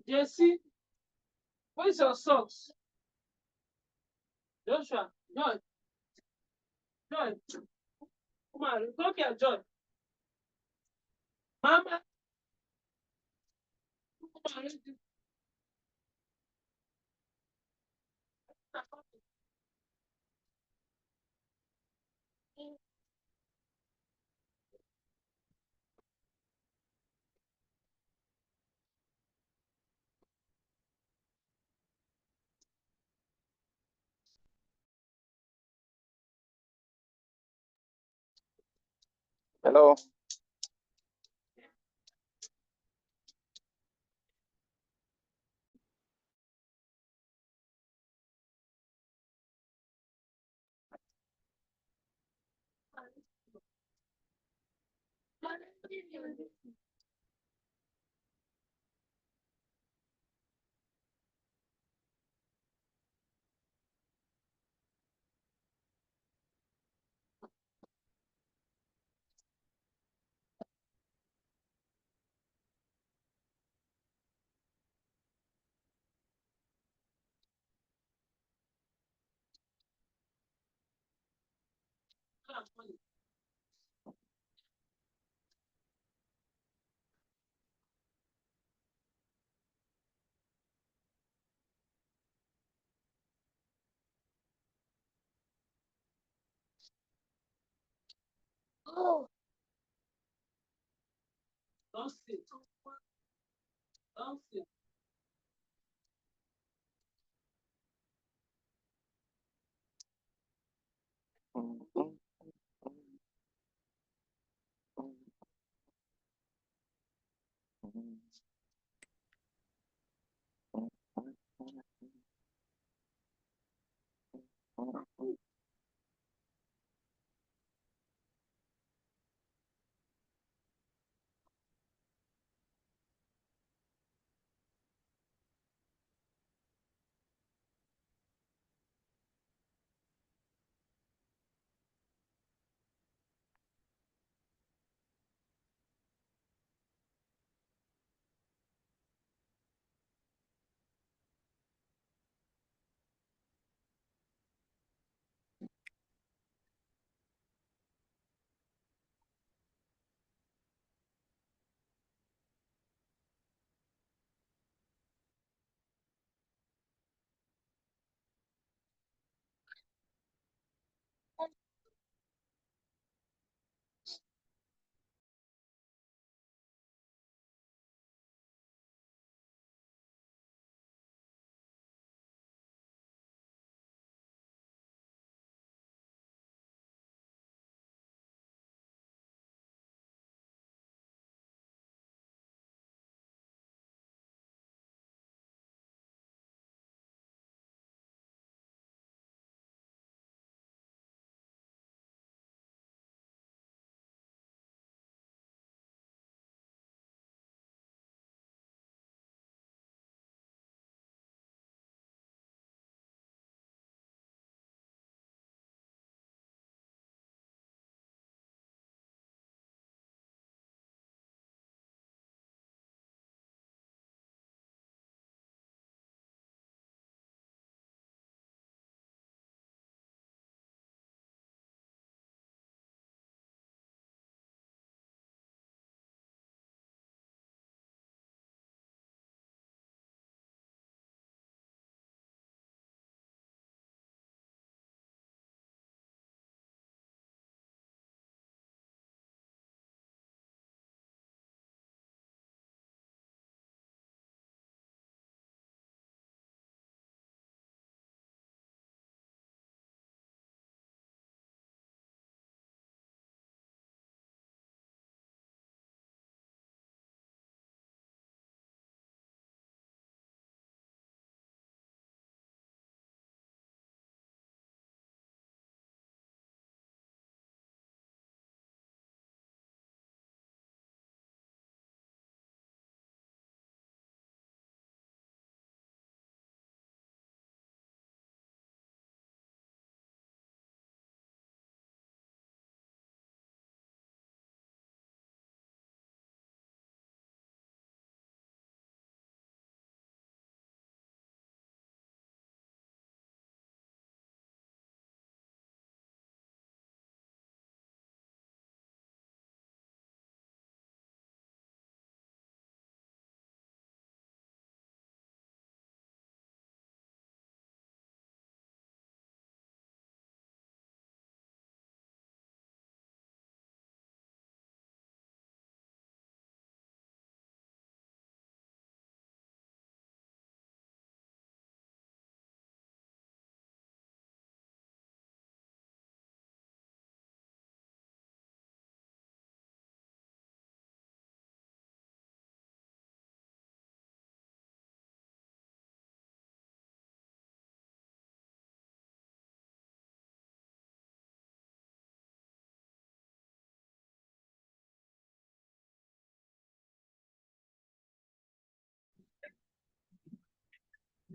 JC, where's your socks? Joshua, Joy, Joy, come on, come here, Joy. Mama, come on, Hello. don't sit, don't sit.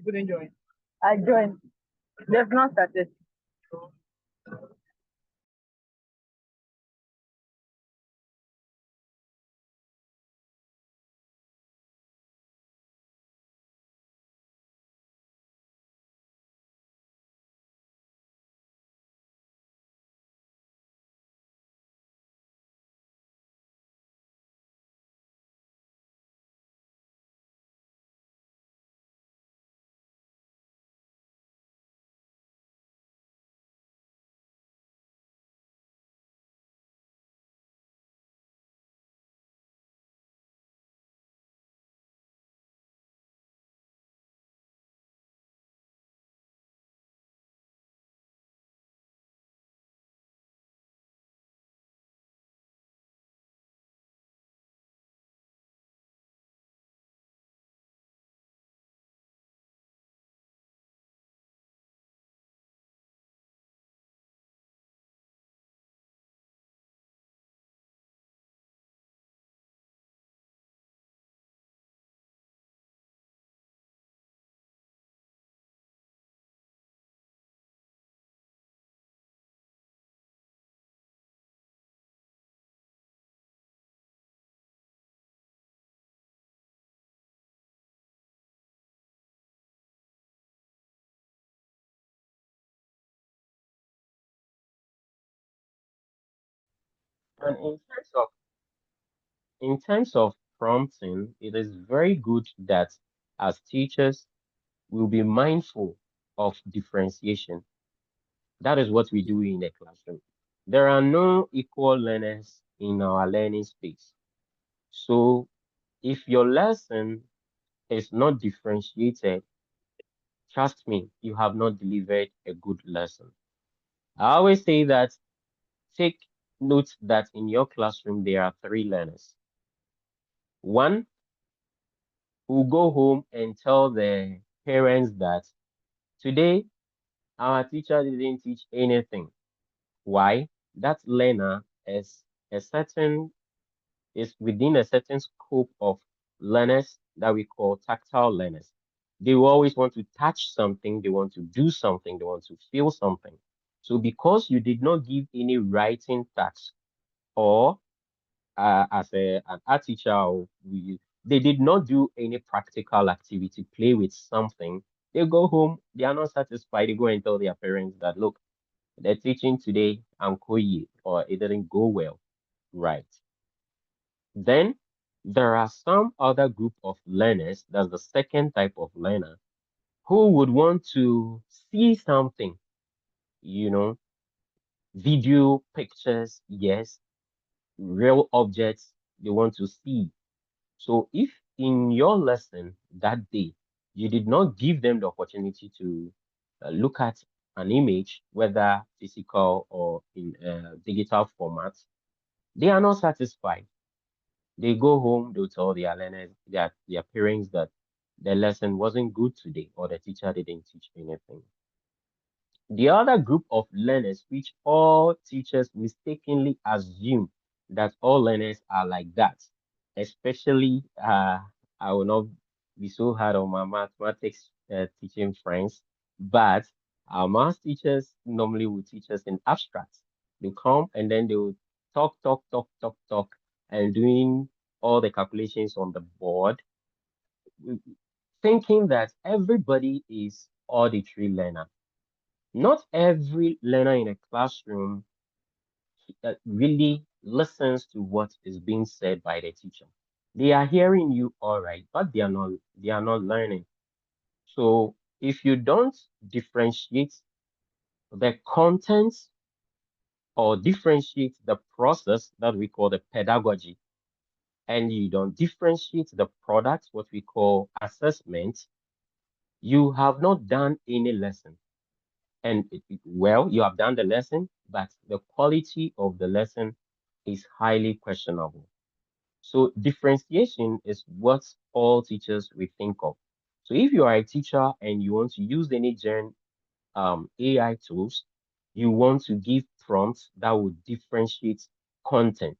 You couldn't join. I joined. They've not started. And in terms of prompting, it is very good that as teachers we'll be mindful of differentiation. That is what we do in the classroom. There are no equal learners in our learning space. So if your lesson is not differentiated, trust me, you have not delivered a good lesson. I always say that take note that in your classroom there are three learners. One will go home and tell the parents that today our teacher didn't teach anything. Why? That learner is within a certain scope of learners that we call tactile learners. They will always want to touch something, they want to do something, they want to feel something. So because you did not give any writing task or as an art teacher, they did not do any practical activity, play with something. They go home, they are not satisfied. They go and tell their parents that, look, the teaching today, Ankoye, or it didn't go well. Right. Then there are some other group of learners, that's the second type of learner, who would want to see something, you know, video, pictures, yes, real objects they want to see. So if in your lesson that day you did not give them the opportunity to look at an image, whether physical or in digital format, they are not satisfied. They go home, they'll tell their learners, their parents that the lesson wasn't good today or the teacher didn't teach anything. The other group of learners, which all teachers mistakenly assume that all learners are like that, especially I will not be so hard on my mathematics teaching friends, but our math teachers normally will teach us in abstract. They come and then they will talk, talk, talk, talk, talk, and doing all the calculations on the board, thinking that everybody is auditory learner. Not every learner in a classroom really listens to what is being said by the teacher. They are hearing you all right, but they are not learning. So if you don't differentiate the content or differentiate the process that we call the pedagogy, and you don't differentiate the product, what we call assessment, you have not done any lesson. And well, you have done the lesson, but the quality of the lesson is highly questionable. So differentiation is what all teachers will think of. So if you are a teacher and you want to use any gen AI tools, you want to give prompts that will differentiate content.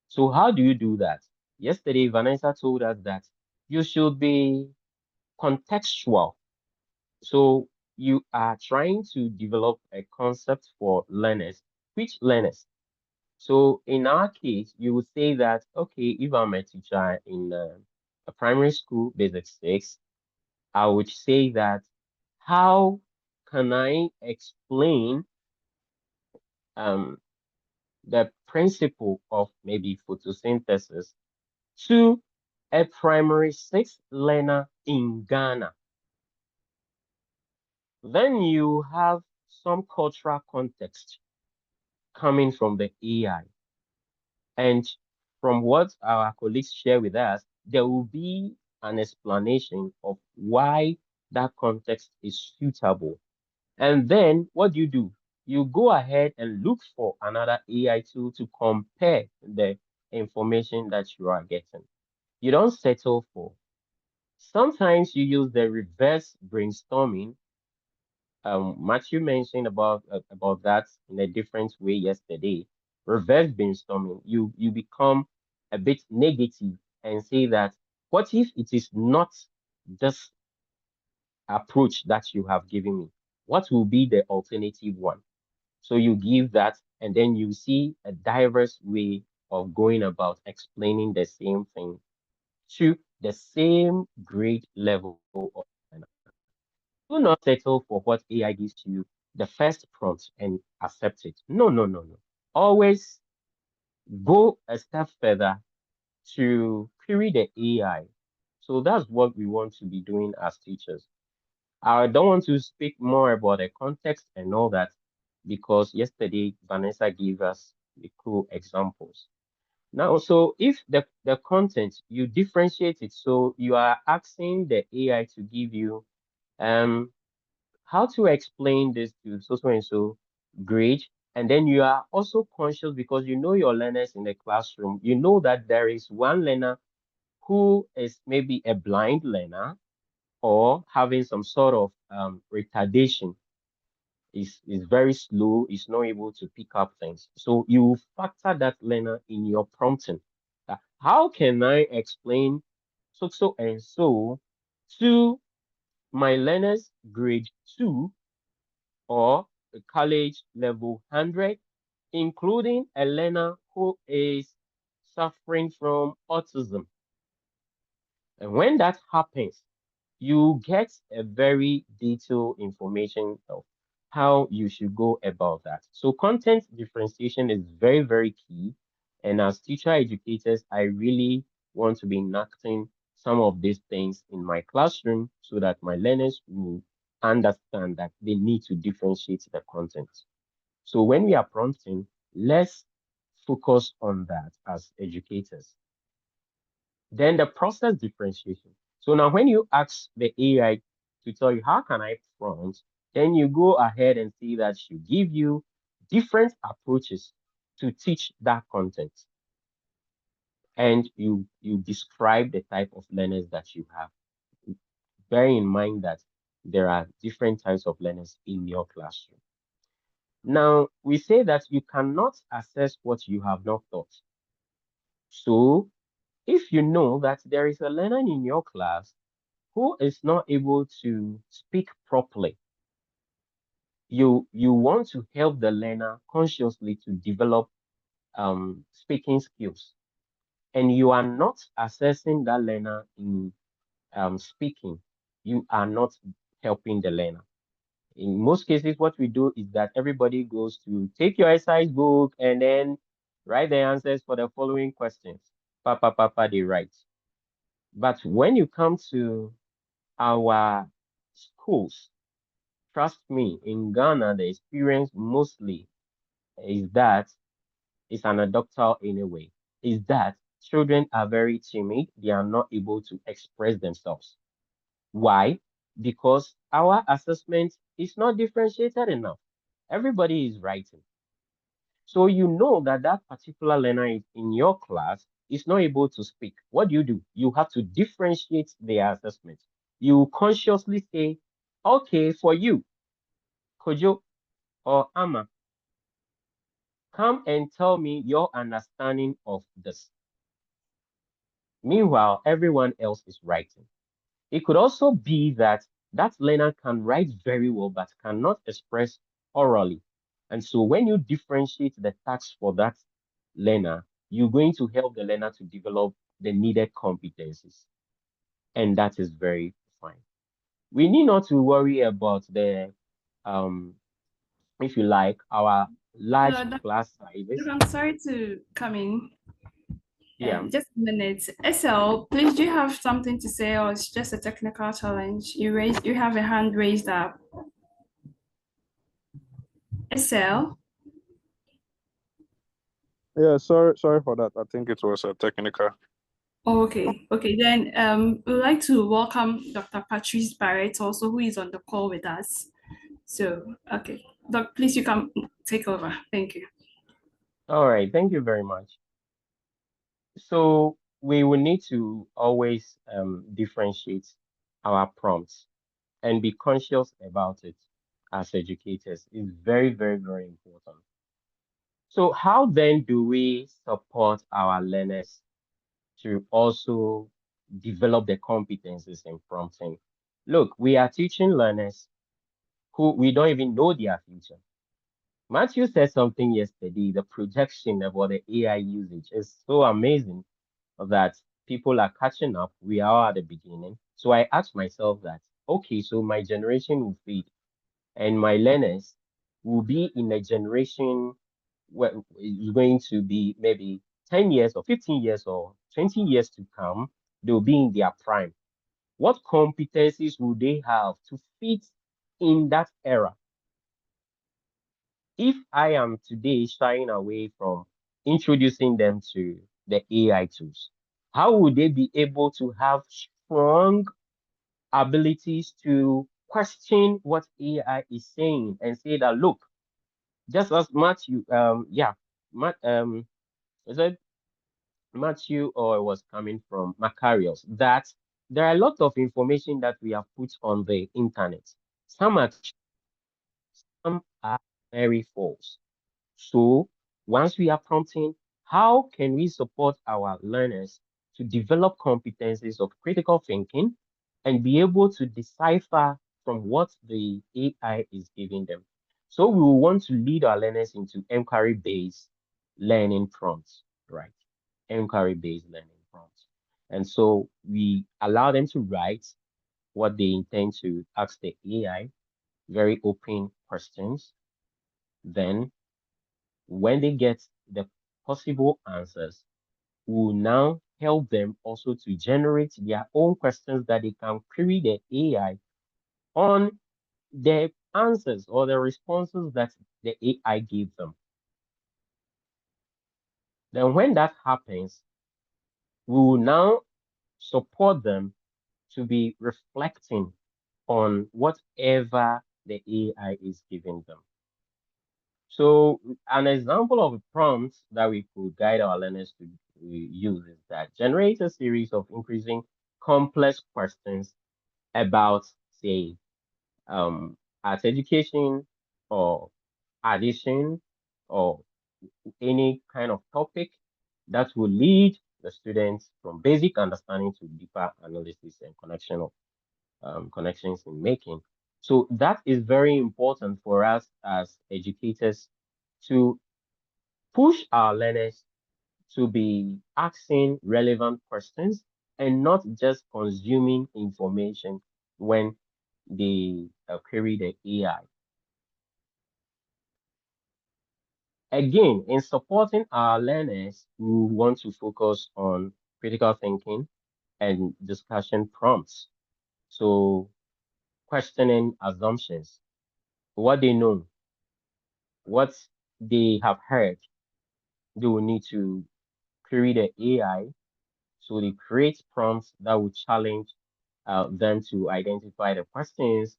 So how do you do that? Yesterday, Vanessa told us that you should be contextual. So you are trying to develop a concept for learners. Which learners? So in our case, you would say that, okay, if I'm a teacher in a primary school, basic six, I would say that how can I explain um, the principle of maybe photosynthesis to a primary six learner in Ghana? Then you have some cultural context coming from the AI. And from what our colleagues share with us, there will be an explanation of why that context is suitable. And then what do? You go ahead and look for another AI tool to compare the information that you are getting. You don't settle for. Sometimes you use the reverse brainstorming. Matthew mentioned about that in a different way yesterday. Reverse brainstorming. You become a bit negative and say that what if it is not this approach that you have given me? What will be the alternative one? So you give that, and then you see a diverse way of going about explaining the same thing to the same grade level of learner. Do not settle for what AI gives you the first prompt and accept it. No, no, no, no. Always go a step further to query the AI. So that's what we want to be doing as teachers. I don't want to speak more about the context and all that because yesterday Vanessa gave us the cool examples. Now, so if the content you differentiate it, so you are asking the AI to give you um how to explain this to so so and so grade, and then you are also conscious because you know your learners in the classroom. You know that there is one learner who is maybe a blind learner or having some sort of retardation, is very slow, is not able to pick up things. So you factor that learner in your prompting. How can I explain so so and so to my learners grade 2 or a college level 100, including a learner who is suffering from autism? And when that happens, you get a very detailed information of how you should go about that. So content differentiation is very, very key. And as teacher educators, I really want to be enacting some of these things in my classroom so that my learners will understand that they need to differentiate the content. So when we are prompting, let's focus on that as educators. Then the process differentiation. So now when you ask the AI to tell you how can I prompt, then you go ahead and see that she give you different approaches to teach that content. And you describe the type of learners that you have. Bear in mind that there are different types of learners in your classroom. Now, we say that you cannot assess what you have not taught. So if you know that there is a learner in your class who is not able to speak properly, you want to help the learner consciously to develop speaking skills, and you are not assessing that learner in speaking, you are not helping the learner. In most cases, what we do is that everybody goes to take your exercise book and then write the answers for the following questions. Papa, papa, they write. But when you come to our schools, trust me, in Ghana, the experience mostly is that it's anecdotal in a way, is that children are very timid. They are not able to express themselves. Why? Because our assessment is not differentiated enough. Everybody is writing. So you know that that particular learner in your class is not able to speak. What do? You have to differentiate their assessment. You consciously say, okay, for you, Kojo or Ama, come and tell me your understanding of this. Meanwhile, everyone else is writing. It could also be that That learner can write very well, but cannot express orally. And so when you differentiate the tasks for that learner, you're going to help the learner to develop the needed competencies. And that is very fine. We need not to worry about the, um, if you like, our large Hello, class sizes. I'm sorry to come in. Yeah. Just a minute. SL, please, do you have something to say, or it's just a technical challenge? You have a hand raised up. SL. Yeah, sorry for that. I think it was a technical. Oh, okay, okay. Then we'd like to welcome Dr. Patrice Barrett, also who is on the call with us. So, okay, Doc, please, you can take over. Thank you. All right. Thank you very much. So we will need to always differentiate our prompts and be conscious about it as educators. It's very, very, very important. So how then do we support our learners to also develop the competencies in prompting? Look, we are teaching learners who we don't even know their future. Matthew said something yesterday, the projection about the AI usage is so amazing that people are catching up. We are at the beginning. So I asked myself that, okay, so my generation will fade and my learners will be in a generation where it's going to be maybe 10 years or 15 years or 20 years to come. They'll be in their prime. What competencies will they have to fit in that era? If I am today shying away from introducing them to the AI tools, how would they be able to have strong abilities to question what AI is saying and say that, look, just as Matthew, Matt, is it Matthew or it was coming from Macarius, that there are a lot of information that we have put on the internet. Some are true, some are very false. So once we are prompting, how can we support our learners to develop competencies of critical thinking and be able to decipher from what the AI is giving them? So we will want to lead our learners into inquiry-based learning prompts, right? Inquiry-based learning prompts. And so we allow them to write what they intend to ask the AI, very open questions. Then when they get the possible answers, we will now help them also to generate their own questions that they can query the AI on the answers or the responses that the AI gave them. Then when that happens, we will now support them to be reflecting on whatever the AI is giving them. So an example of a prompt that we could guide our learners to use is that generate a series of increasing complex questions about, say, art education or addition or any kind of topic that will lead the students from basic understanding to deeper analysis and connections in making. So that is very important for us as educators to push our learners to be asking relevant questions and not just consuming information when they query the AI. Again, in supporting our learners, we want to focus on critical thinking and discussion prompts. So questioning assumptions, what they know, what they have heard, they will need to query the AI. So they create prompts that will challenge them to identify the questions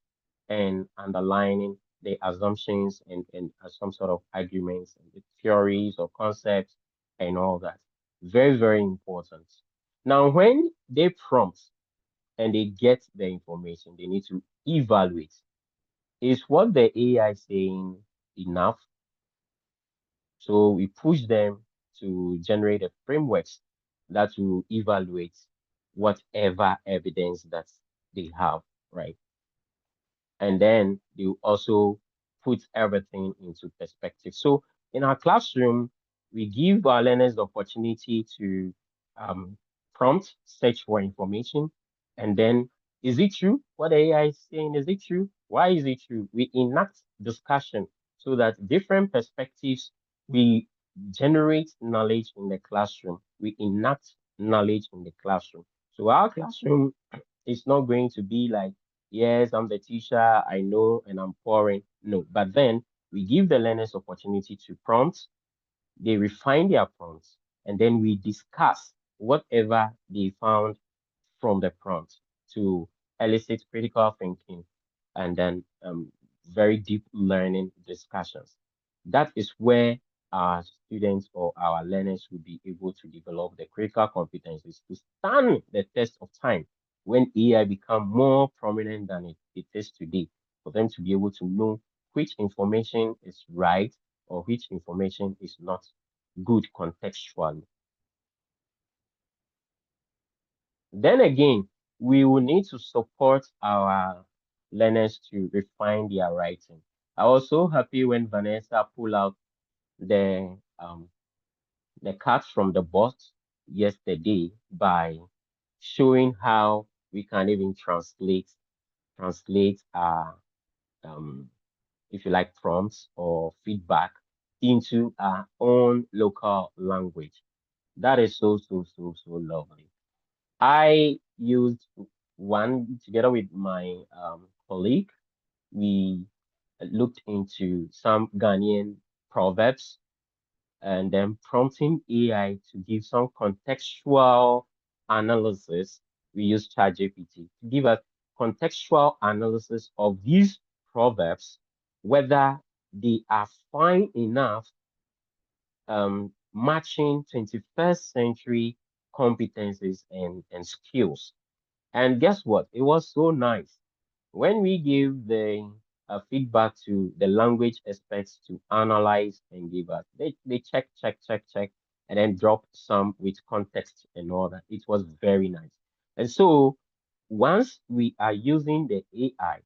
and underlining the assumptions and some sort of arguments, and the theories or concepts and all that. Very, very important. Now, when they prompt and they get the information, they need to evaluate. Is what the AI saying enough? So we push them to generate a frameworks that will evaluate whatever evidence that they have, right? and then they also put everything into perspective. So in our classroom, we give our learners the opportunity to um, prompt, search for information, and then is it true? What the AI is saying, is it true? Why is it true? We enact discussion so that different perspectives, we generate knowledge in the classroom. We enact knowledge in the classroom. So our classroom is not going to be like, yes, I'm the teacher, I know, and I'm pouring. No, but then we give the learners opportunity to prompt, they refine their prompts, and then we discuss whatever they found from the prompt to elicit critical thinking and then very deep learning discussions. That is where our students or our learners will be able to develop the critical competencies to stand the test of time when AI become more prominent than it is today, for them to be able to know which information is right or which information is not good contextually. Then again, we will need to support our learners to refine their writing. I was so happy when Vanessa pulled out the the cat from the box yesterday by showing how we can even translate our if you like prompts or feedback into our own local language. That is so lovely. I used one together with my colleague. We looked into some Ghanaian proverbs and then prompting AI to give some contextual analysis. We use ChatGPT to give us contextual analysis of these proverbs, whether they are fine enough matching 21st century competencies and skills. And guess what? It was so nice. When we gave the feedback to the language experts to analyze and give us, they check, and then drop some with context and all that. It was very nice. And so once we are using the AI,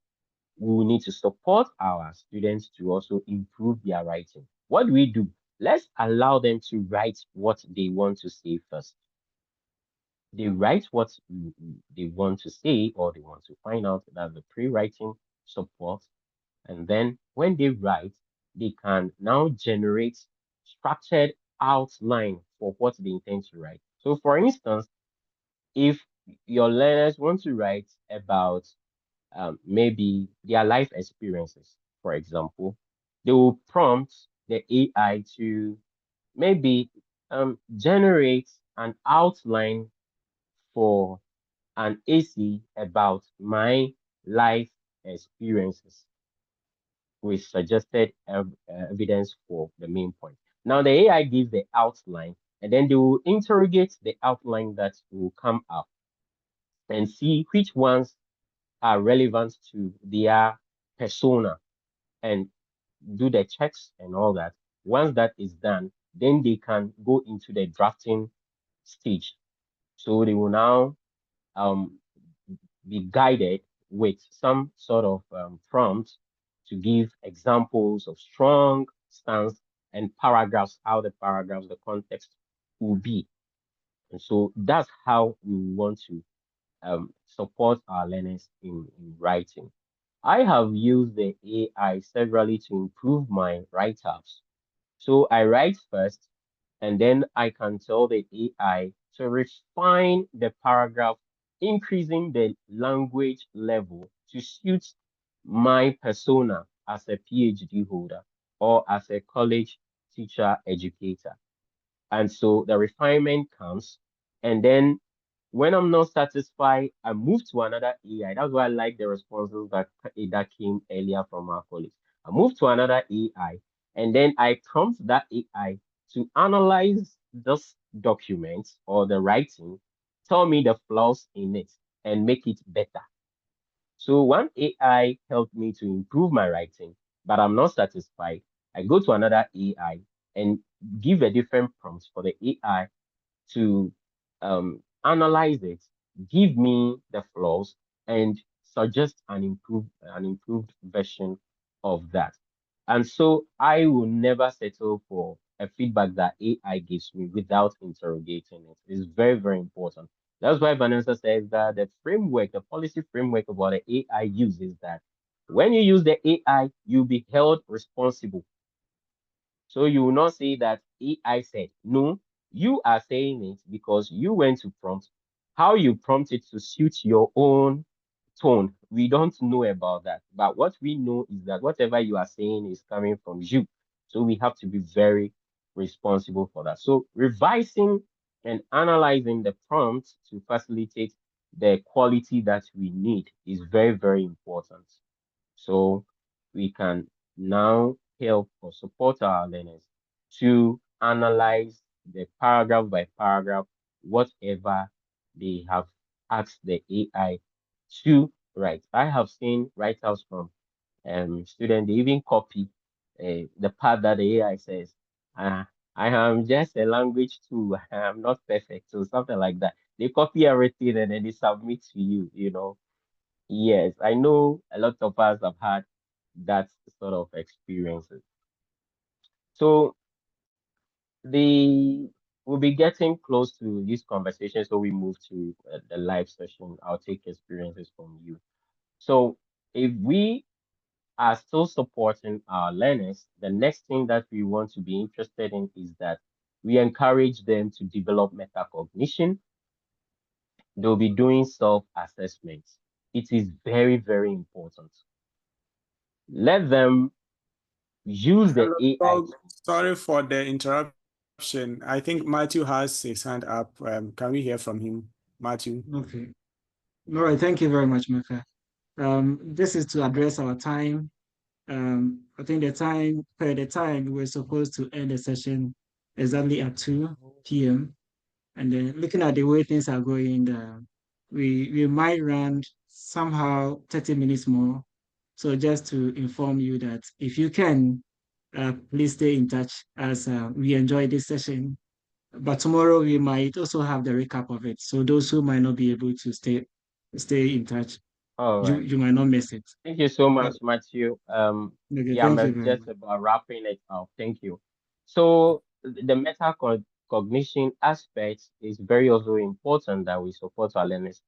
we will need to support our students to also improve their writing. What do we do? Let's allow them to write what they want to say first. They write what they want to say or they want to find out. That's the pre-writing support. And then when they write, they can now generate structured outline for what they intend to write. So for instance, if your learners want to write about maybe their life experiences, for example, they will prompt the AI to maybe generate an outline for an essay about my life experiences with suggested evidence for the main point. Now, the AI gives the outline, and then they will interrogate the outline that will come up and see which ones are relevant to their persona and do the checks and all that. Once that is done, then they can go into the drafting stage. So they will now um, be guided with some sort of prompt to give examples of strong stance and paragraphs, how the paragraphs, the context will be. And so that's how we want to support our learners in writing. I have used the AI severally to improve my write-ups. So I write first, and then I can tell the AI to refine the paragraph, increasing the language level to suit my persona as a PhD holder or as a college teacher educator. And so the refinement comes. And then when I'm not satisfied, I move to another AI. That's why I like the responses that came earlier from our colleagues. I move to another AI, and then I prompt that AI to analyze this document or the writing, tell me the flaws in it, and make it better. So one AI helped me to improve my writing, but I'm not satisfied. I go to another AI and give a different prompt for the AI to analyze it, give me the flaws, and suggest an improved version of that. And so I will never settle for a feedback that AI gives me without interrogating it. It's very, very important. That's why Vanessa says that the policy framework about the AI uses that when you use the AI, you'll be held responsible. So you will not say that AI said. No, you are saying it because you went to prompt. How you prompt it to suit your own tone, we don't know about that. But what we know is that whatever you are saying is coming from you. So we have to be very responsible for that. So revising and analyzing the prompt to facilitate the quality that we need is very, very important. So we can now help or support our learners to analyze the paragraph by paragraph, whatever they have asked the AI to write. I have seen write-ups from students, they even copy the part that the AI says. Uh, I am just a language tool. I am not perfect. So something like that. They copy everything and then they submit to you. Yes, I know a lot of us have had that sort of experiences. So the we'll be getting close to this conversation, so we move to the live session. I'll take experiences from you. So if we are still supporting our learners, the next thing that we want to be interested in is that we encourage them to develop metacognition. They'll be doing self-assessments. It is very, very important. Let them use the Hello, AI Doug. tool. Sorry for the interruption. I think Matthew has his hand up. Can we hear from him, Matthew? Okay. All right. Thank you very much, Mika. This is to address our time. I think the time we're supposed to end the session exactly at 2 p.m. And then looking at the way things are going, we might run somehow 30 minutes more. So just to inform you that if you can, please stay in touch as we enjoy this session. But tomorrow we might also have the recap of it. So those who might not be able to stay in touch, All you right. you might not miss it. Thank you so Uh, much, Matthew. okay, Yeah, thank you I'm very just much. about wrapping it up. Thank you. So the metacognition aspect is very also important that we support our learners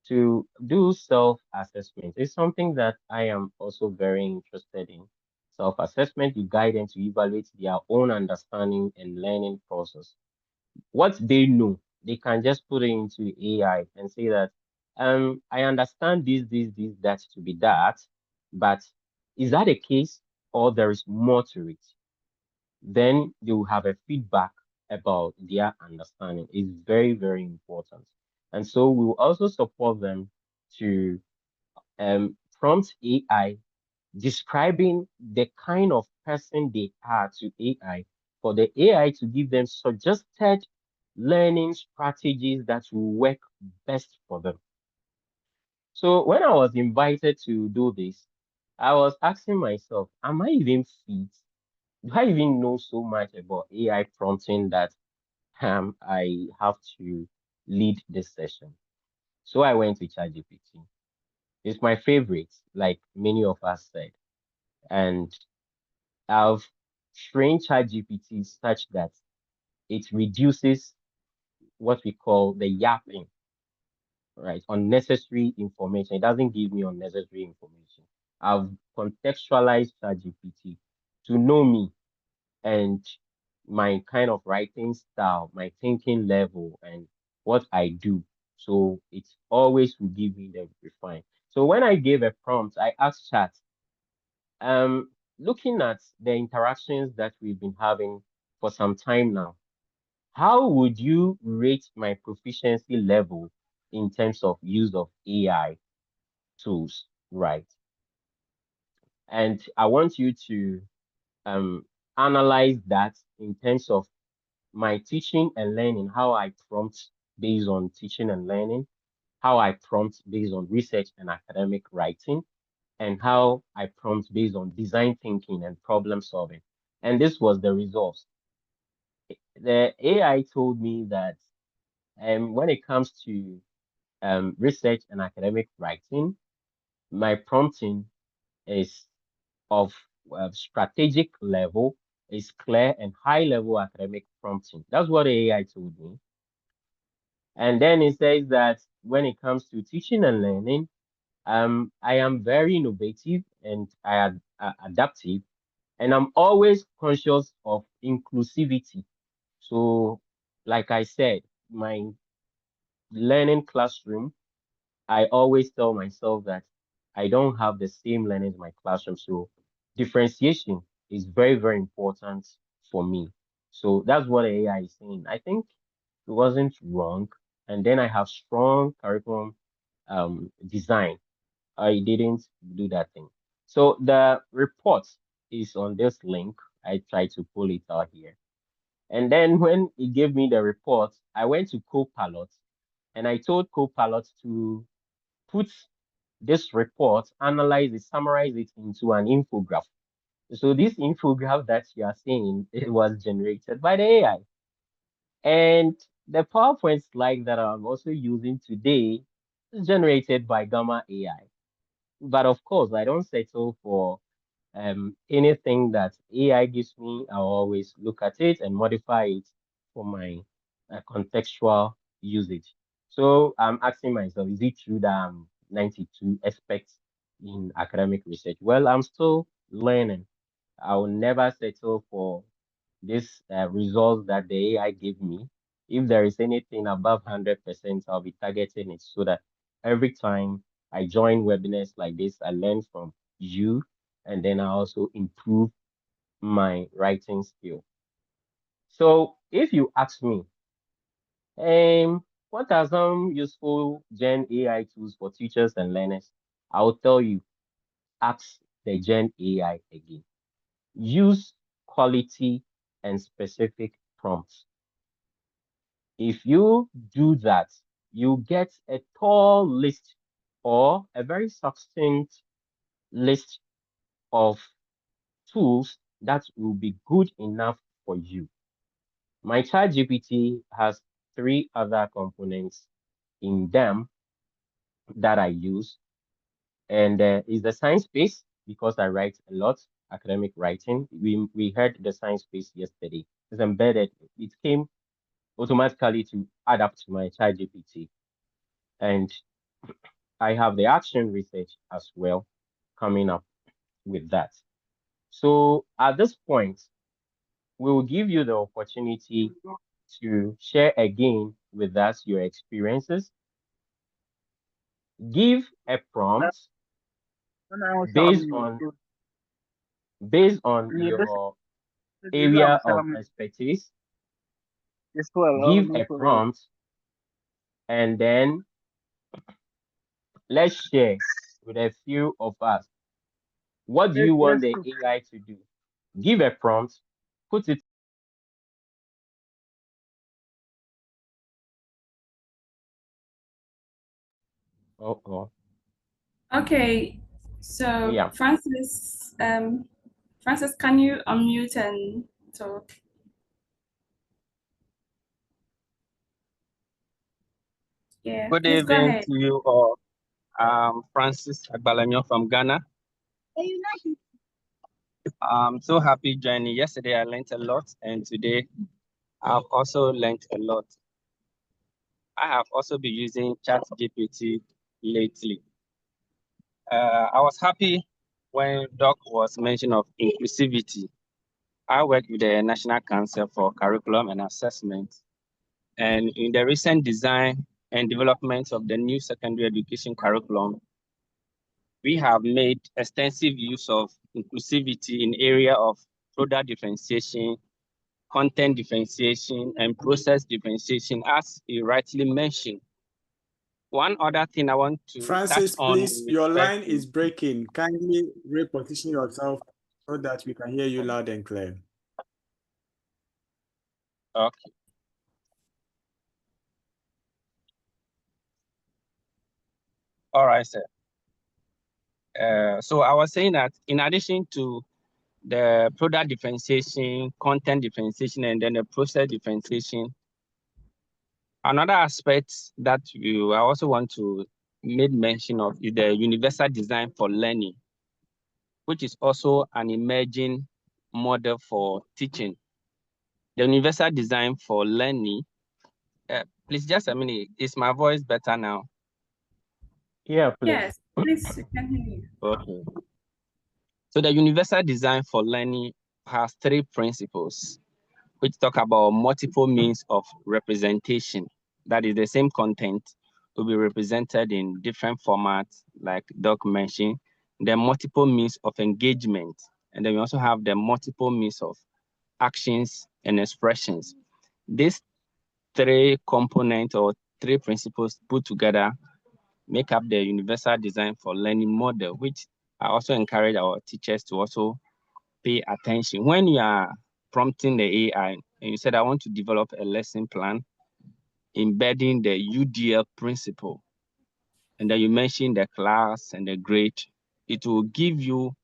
to do self-assessment. It's something that I am also very interested in. Self-assessment, you guide them to evaluate their own understanding and learning process. What they know, they can just put it into AI and say that, I understand this, that to be that, but is that a case or there is more to it? Then they will have a feedback about their understanding. It's very, very important. And so we will also support them to prompt AI describing the kind of person they are to AI for the AI to give them suggested learning strategies that will work best for them. So when I was invited to do this, I was asking myself, am I even fit? Do I even know so much about AI prompting that I have to lead this session? So I went to ChatGPT. It's my favorite, like many of us said. And I've trained ChatGPT such that it reduces what we call the yapping, right? Unnecessary information. It doesn't give me unnecessary information. I've contextualized ChatGPT to know me and my kind of writing style, my thinking level, and what I do. So it always will give me the refine. So when I gave a prompt, I asked Chat, um, looking at the interactions that we've been having for some time now, how would you rate my proficiency level in terms of use of AI tools, right? And I want you to um, analyze that in terms of my teaching and learning, how I prompt based on teaching and learning, how I prompt based on research and academic writing, and how I prompt based on design thinking and problem solving. And this was the results. The AI told me that when it comes to research and academic writing, my prompting is of strategic level, is clear and high level academic prompting. That's what the AI told me. And then it says that when it comes to teaching and learning, I am very innovative and adaptive, and I'm always conscious of inclusivity. So, like I said, my learning classroom, I always tell myself that I don't have the same learners in my classroom. So differentiation is very, very important for me. So that's what AI is saying. I think it wasn't wrong. And then I have strong curriculum design. I didn't do that thing. So the report is on this link. I tried to pull it out here. And then when it gave me the report, I went to Copilot and I told Copilot to put this report, analyze it, summarize it into an infographic. So this infographic that you are seeing, it was generated by the AI. And the PowerPoint slide that I'm also using today is generated by Gamma AI. But of course, I don't settle for anything that AI gives me. I'll always look at it and modify it for my contextual usage. So I'm asking myself, is it true that I'm 92 expert in academic research? Well, I'm still learning. I will never settle for this results that the AI gave me. If there is anything above 100%, I'll be targeting it so that every time I join webinars like this, I learn from you, and then I also improve my writing skill. So if you ask me, what are some useful Gen AI tools for teachers and learners? I will tell you, ask the Gen AI again. Use quality and specific prompts. If you do that, you get a tall list or a very succinct list of tools that will be good enough for you. My ChatGPT has 3 other components in them that I use, and is the science base because I write a lot academic writing. We heard the science base yesterday. It's embedded. It came automatically to add up to my ChatGPT, and I have the action research as well coming up with that. So at this point, we will give you the opportunity to share again with us your experiences. Give a prompt based on your area of expertise. Give a prompt and then let's share with a few of us. What do you want the AI to do? Give a prompt, put it. Oh. Okay, so Yeah. Francis, can you unmute and talk? Yeah, Good please go evening ahead. to you all. I'm Francis Agbalanyo from Ghana. I'm so happy joining. Yesterday I learned a lot, and today I've also learned a lot. I have also been using ChatGPT lately. I was happy when Doc was mentioning of inclusivity. I work with the National Council for Curriculum and Assessment, and in the recent design and development of the new secondary education curriculum, we have made extensive use of inclusivity in area of product differentiation, content differentiation, and process differentiation, as you rightly mentioned. One other thing I want to Francis, touch on please, your line is breaking. Kindly reposition yourself so that we can hear you loud and clear. Okay. All right, sir. So I was saying that in addition to the product differentiation, content differentiation, and then the process differentiation, another aspect that I also want to made mention of is the universal design for learning, which is also an emerging model for teaching. The universal design for learning, please just a minute, is my voice better now? Yeah, please. Yes, please, we can hear you. Okay. So the universal design for learning has 3 principles, which talk about multiple means of representation. That is, the same content will be represented in different formats, like Doc mentioned, the multiple means of engagement, and then we also have the multiple means of actions and expressions. These 3 components or 3 principles put together make up the universal design for learning model, which I also encourage our teachers to also pay attention. When you are prompting the AI and you said, I want to develop a lesson plan embedding the UDL principle, and then you mentioned the class and the grade, it will give you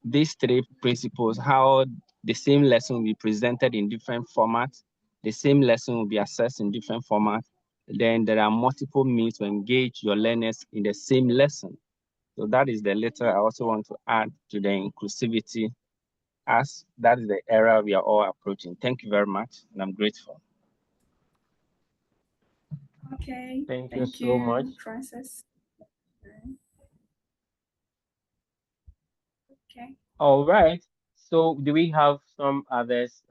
these 3 principles, how the same lesson will be presented in different formats, the same lesson will be assessed in different formats. Then there are multiple means to engage your learners in the same lesson. So that is the little I also want to add to the inclusivity, as that is the era we are all approaching. Thank you very much, and I'm grateful. Okay, Thank you thank so much. you, Francis. Okay. All right. So do we have some others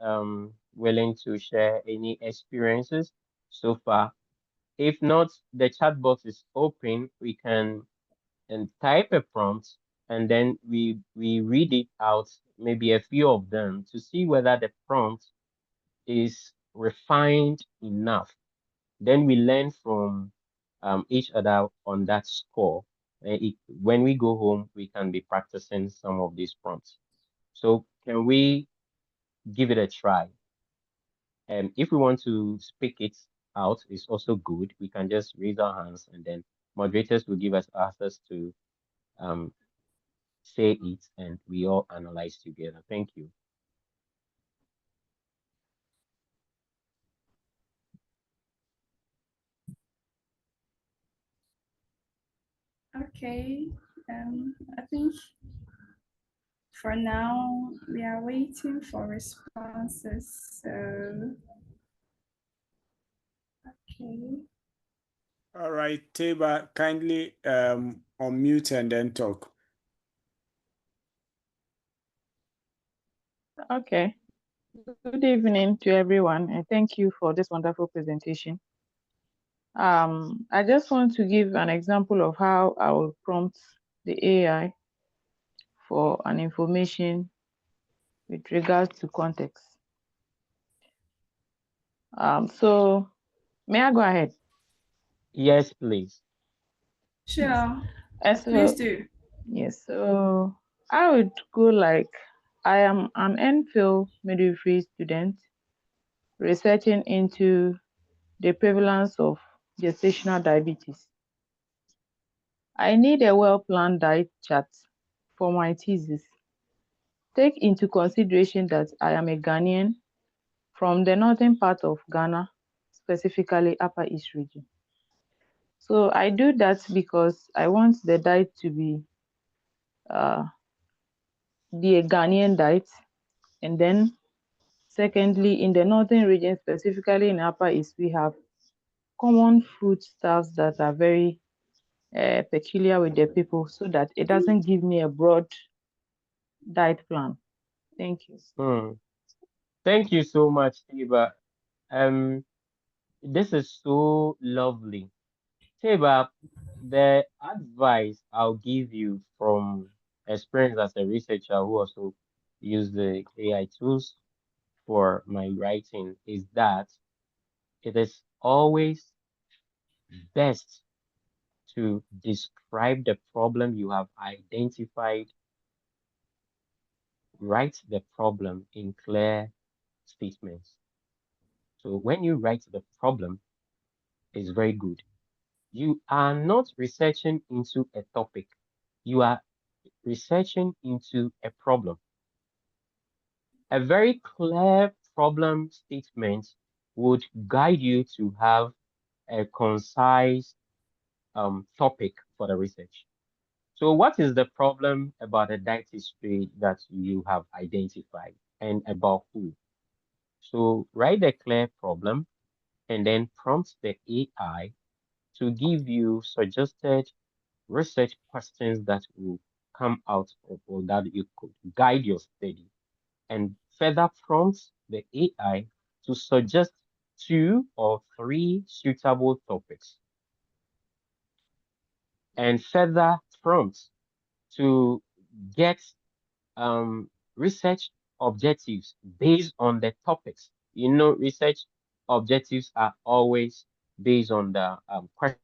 willing to share any experiences so far? If not, the chat box is open. We can type a prompt and then we read it out, maybe a few of them, to see whether the prompt is refined enough. Then we learn from each other on that score. When we go home, we can be practicing some of these prompts. So can we give it a try? And if we want to speak it out, it's also good. We can just raise our hands and then moderators will give us access to um, say it and we all analyze together. Thank you. Okay. I think for now we are waiting for responses. So okay. All right, Taba, kindly unmute and then talk. Okay. Good evening to everyone, and thank you for this wonderful presentation. I just want to give an example of how I will prompt the AI for an information with regards to context. So may I go ahead? Yes, please. Sure. So Please do. yes, so I would go like, I am an MPhil midwifery student researching into the prevalence of gestational diabetes. I need a well-planned diet chart for my thesis. Take into consideration that I am a Ghanaian from the northern part of Ghana, specifically Upper East region. So I do that because I want the diet to be a Ghanaian diet. And then secondly, in the northern region, specifically in Upper East, we have common foodstuffs that are very peculiar with the people, so that it doesn't give me a broad diet plan. Thank you. Thank you so much, Tiba. This is so lovely. Tiba, the advice I'll give you from experience as a researcher who also use the AI tools for my writing is that it is always best to describe the problem you have identified, write the problem in clear statements. So when you write the problem, it's very good. You are not researching into a topic. You are researching into a problem. A very clear problem statement would guide you to have a concise topic for the research. So what is the problem about the dentistry that you have identified and about who? So write a clear problem and then prompt the AI to give you suggested research questions that will come out of, or that you could guide your study, and further prompt the AI to suggest 2 or 3 suitable topics, and further prompt to get research objectives based on the topics. You know, research objectives are always based on the question,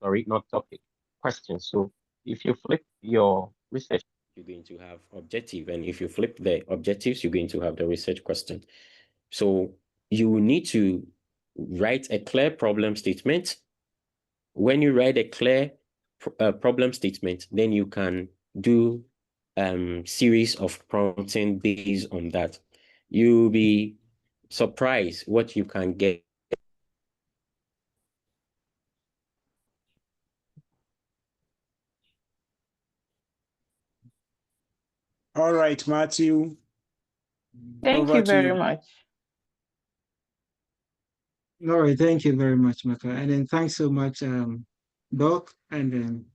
sorry, not topic, question. So if you flip your research, you're going to have objective, and if you flip the objectives, you're going to have the research question. So you need to write a clear problem statement. When you write a clear problem statement, then you can do series of prompting based on that. You'll be surprised what you can get. All right, Matthew. Thank Over you to very you. much. All right, thank you very much, Maka. And then thanks so much, Doc. And then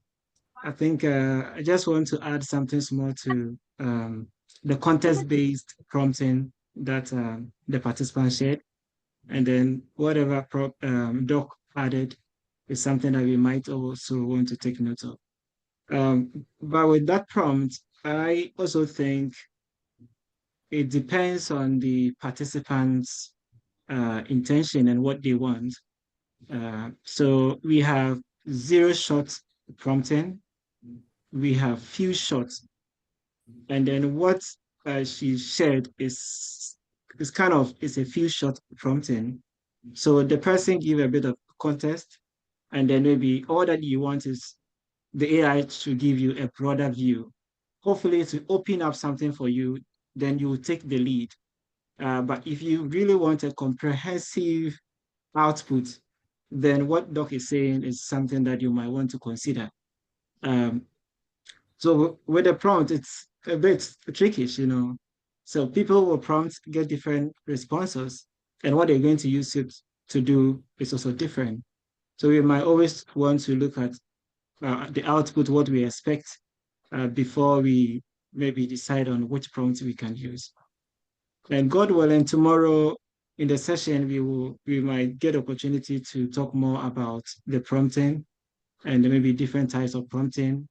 I think I just want to add something small to the context-based prompting that the participants shared. And then whatever Doc added is something that we might also want to take note of. But with that prompt, I also think it depends on the participants' intention and what they want. So we have 0-shot prompting, we have few shots, and then what she shared is a few shot prompting. So the person give a bit of context, and then maybe all that you want is the AI to give you a broader view. Hopefully to open up something for you, then you will take the lead. But if you really want a comprehensive output, then what Doc is saying is something that you might want to consider. So with the prompt, it's a bit trickish, you know. So people will prompt get different responses, and what they're going to use it to do is also different. So we might always want to look at the output, what we expect, before we maybe decide on which prompt we can use. And God willing, tomorrow in the session, we might get opportunity to talk more about the prompting and maybe different types of prompting,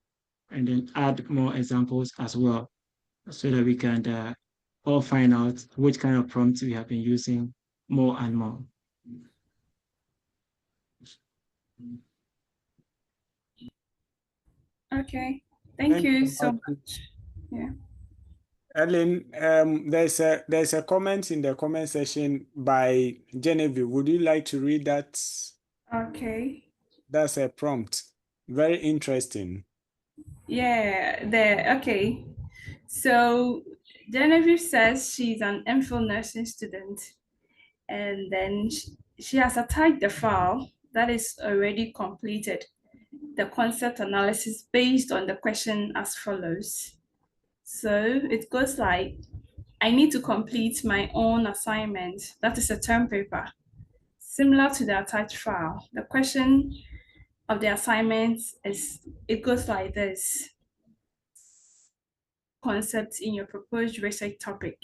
and then add more examples as well, so that we can all find out which kind of prompts we have been using more and more. Okay. Thank you so much. much. Yeah. Ellen, there's a comment in the comment section by Genevieve. Would you like to read that? Okay. That's a prompt. Very interesting. Yeah, okay. So Genevieve says she's an MPhil nursing student, and then she has attached the file that is already completed, the concept analysis based on the question as follows. So it goes like, I need to complete my own assignment, that is a term paper, similar to the attached file. The question of the assignment it goes like this. Concepts in your proposed research topic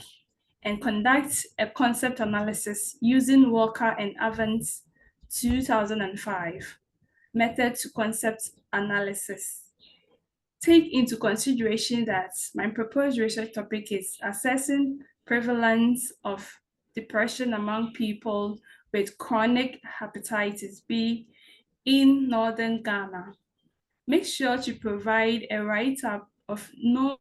and conduct a concept analysis using Walker and Evans 2005 method to concept analysis. Take into consideration that my proposed research topic is assessing prevalence of depression among people with chronic hepatitis B in northern Ghana. Make sure to provide a write-up of no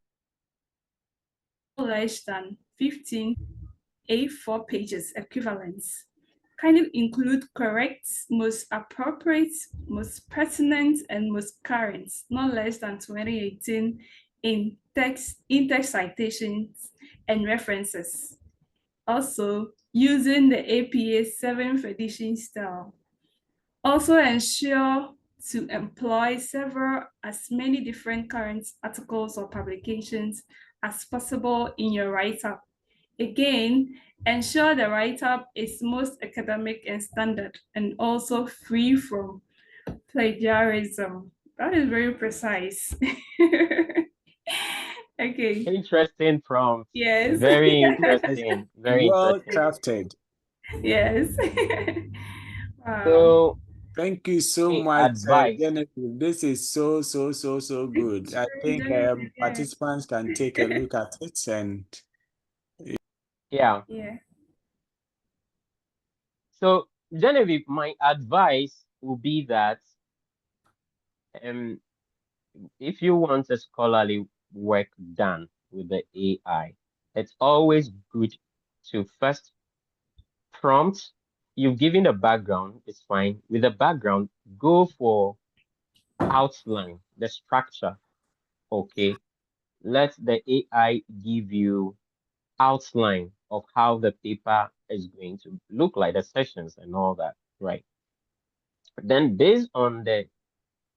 less than 15 A4 pages equivalents. Kindly include correct, most appropriate, most pertinent, and most current, not less than 2018 in text citations and references. Also, using the APA 7th edition style. Also ensure to employ as many different current articles or publications as possible in your write-up. Again, ensure the write-up is most academic and standard and also free from plagiarism. That is very precise. Okay. Interesting prompt. Yes. Very interesting. Very Well interesting. crafted. Yes. Wow. So Thank you so my much, advice. Jennifer. This is so good. I think Jennifer, yeah. participants can take a look at it and Yeah. Yeah. So Genevieve, my advice would be that um if you want a scholarly work done with the AI, it's always good to first prompt. You've given a background, it's fine. With the background, go for outline, the structure. Okay. Let the AI give you outline of how the paper is going to look like, the sessions and all that, right? Then based on the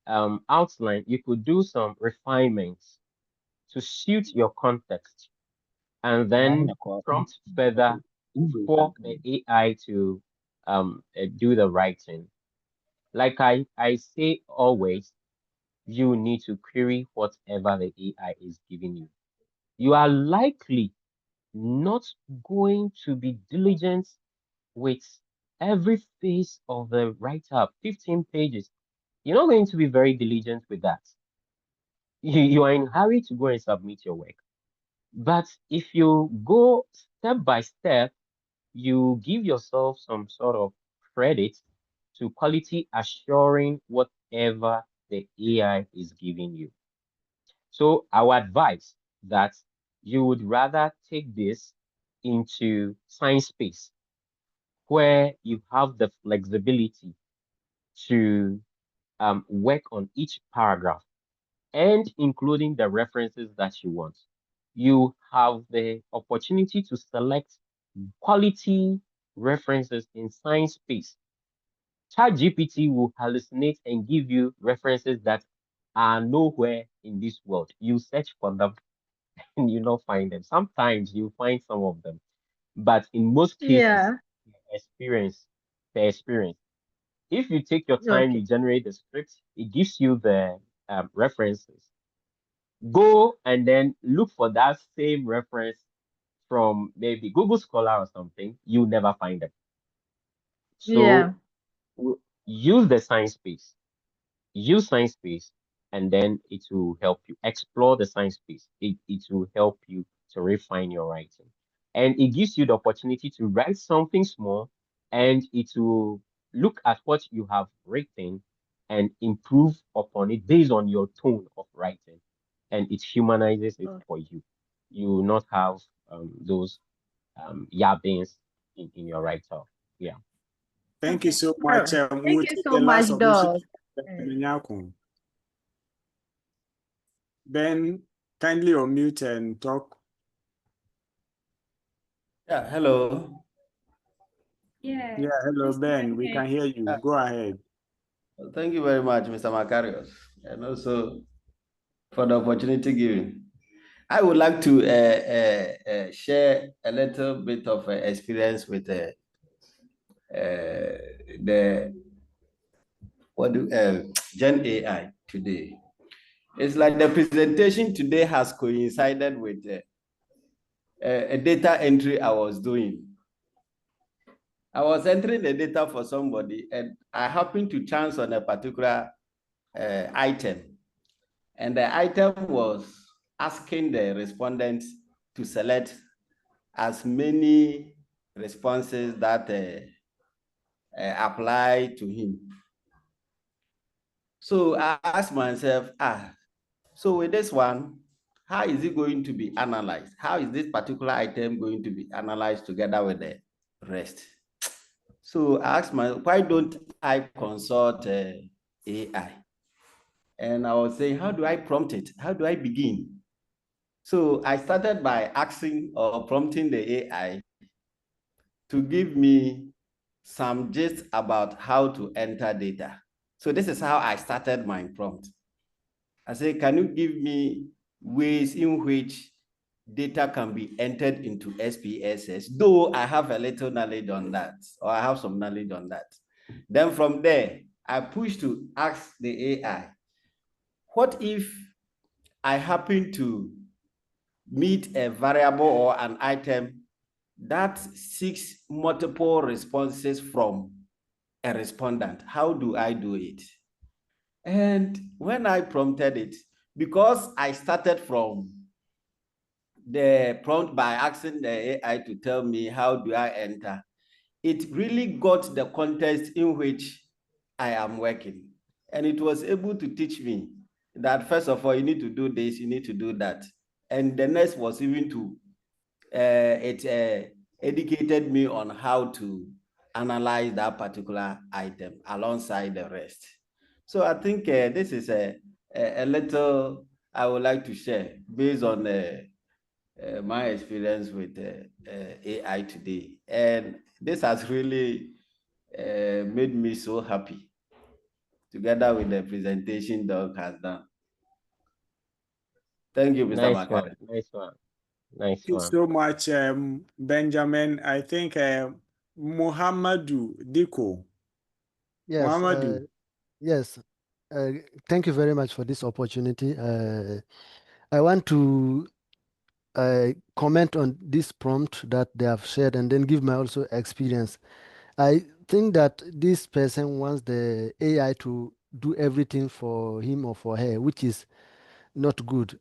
outline, you could do some refinements to suit your context and then prompt further for the AI to do the writing. Like I say always, you need to query whatever the AI is giving you. You are likely not going to be diligent with every phase of the write-up, 15 pages. You're not going to be very diligent with that. You are in a hurry to go and submit your work. But if you go step by step, you give yourself some sort of credit to quality assuring whatever the AI is giving you. So our advice that you would rather take this into science space where you have the flexibility to work on each paragraph and including the references that you want. You have the opportunity to select quality references in science space. ChatGPT will hallucinate and give you references that are nowhere in this world. You search for them and you not find them. Sometimes you find some of them, but in most cases, Yeah. experience the experience. If you take your time, Okay. you generate the script, it gives you the references. Go and then look for that same reference from maybe Google Scholar or something. You'll never find them. So Yeah. use the science space. Use science space, and then it will help you explore the science space. It will help you to refine your writing. And it gives you the opportunity to write something small, and it will look at what you have written and improve upon it based on your tone of writing. And it humanizes it Okay. for you. You will not have those yabbings in your write-up. Yeah. thank you Okay. so All much. right. We'll Thank you take so the last much, submission. Doc. Mm. Ben, kindly unmute and talk. Yeah, hello. Yeah. Yeah, hello, Yes, we Ben. can We hear can you. hear you. Go ahead. Thank you very much, Mr. Macarius, and also for the opportunity given. I would like to share a little bit of experience with the Gen AI today. It's like the presentation today has coincided with a data entry I was doing. I was entering the data for somebody, and I happened to chance on a particular item. And the item was asking the respondents to select as many responses that apply to him. So I asked myself, so with this one, how is it going to be analyzed? How is this particular item going to be analyzed together with the rest? So I asked myself, why don't I consult AI? And I was saying, how do I prompt it? How do I begin? So I started by asking or prompting the AI to give me some gist about how to enter data. So this is how I started my prompt. I say, can you give me ways in which data can be entered into SPSS? Though I have a little knowledge on that, or I have some knowledge on that. Then from there, I push to ask the AI, what if I happen to meet a variable or an item that seeks multiple responses from a respondent? How do I do it? And when I prompted it, because I started from the prompt by asking the AI to tell me how do I enter, it really got the context in which I am working. And it was able to teach me that, first of all, you need to do this, you need to do that. And the next was even to, educated me on how to analyze that particular item alongside the rest. So I think this is a little I would like to share based on my experience with AI today. And this has really made me so happy, together with the presentation Doug has done. Thank you, Mr. Nice Makari. one. Nice one. Nice Thank you one. so much, Benjamin. I think Muhammadu Diko. Yes, Muhammadu. yes. Thank you very much for this opportunity. I want to comment on this prompt that they have shared and then give my also experience. I think that this person wants the AI to do everything for him or for her, which is not good.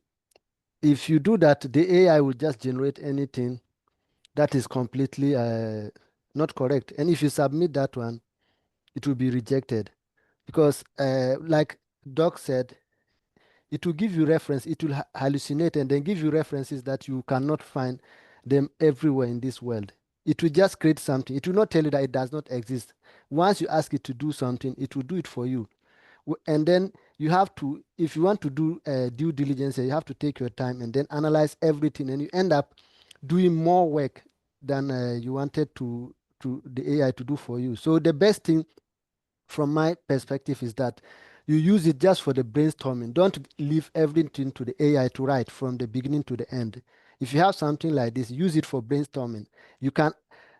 If you do that, the AI will just generate anything that is completely not correct. And if you submit that one, it will be rejected because, like Doc said, it will give you reference, it will hallucinate and then give you references that you cannot find them everywhere in this world. It will just create something. It will not tell you that it does not exist. Once you ask it to do something, it will do it for you. And then you have to, if you want to do due diligence, you have to take your time and then analyze everything, and you end up doing more work than you wanted to the AI to do for you. So the best thing from my perspective is that you use it just for the brainstorming. Don't leave everything to the AI to write from the beginning to the end. If you have something like this, use it for brainstorming. You can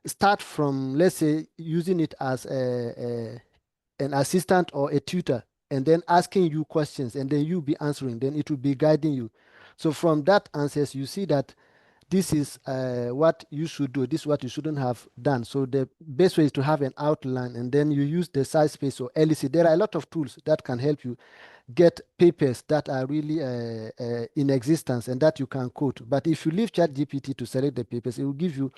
start from, let's say, using it as an assistant or a tutor, and then asking you questions, and then you be answering. Then it will be guiding you. So from that answers, you see that this is what you should do, this is what you shouldn't have done. So the best way is to have an outline, and then you use the size space or LEC. There are a lot of tools that can help you get papers that are really in existence and that you can quote. But if you leave ChatGPT to select the papers, it will give you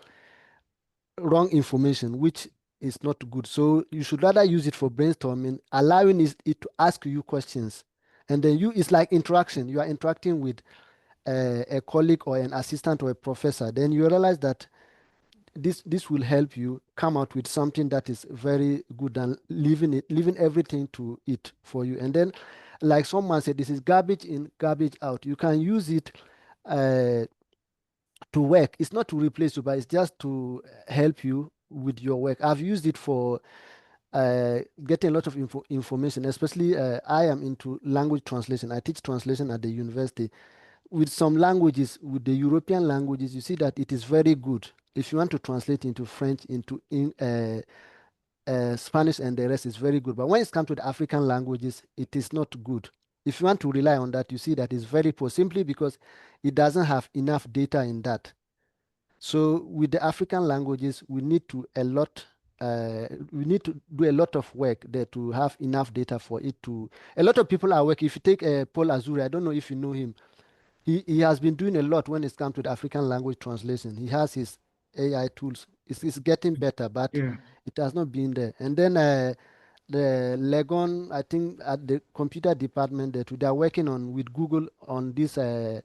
wrong information, which is not good. So you should rather use it for brainstorming, allowing it to ask you questions. And then it's like interaction. You are interacting with a colleague or an assistant or a professor. Then you realize that this will help you come out with something that is very good and leaving everything to it for you. And then, like someone said, this is garbage in, garbage out. You can use it to work. It's not to replace you, but it's just to help you with your work. I've used it for getting a lot of information, especially I am into language translation. I teach translation at the university. With some languages, with the European languages, you see that it is very good. If you want to translate into French, into Spanish and the rest, is very good. But when it comes to the African languages, it is not good. If you want to rely on that, you see that it's very poor, simply because it doesn't have enough data in that. So with the African languages, we need to do a lot of work there to have enough data for it to. A lot of people are working. If you take Paul Azuri, I don't know if you know him. He has been doing a lot when it comes to the African language translation. He has his AI tools. It's getting better, but Yeah. it has not been there. And then the Legon, I think at the computer department, that they are working on with Google on this. I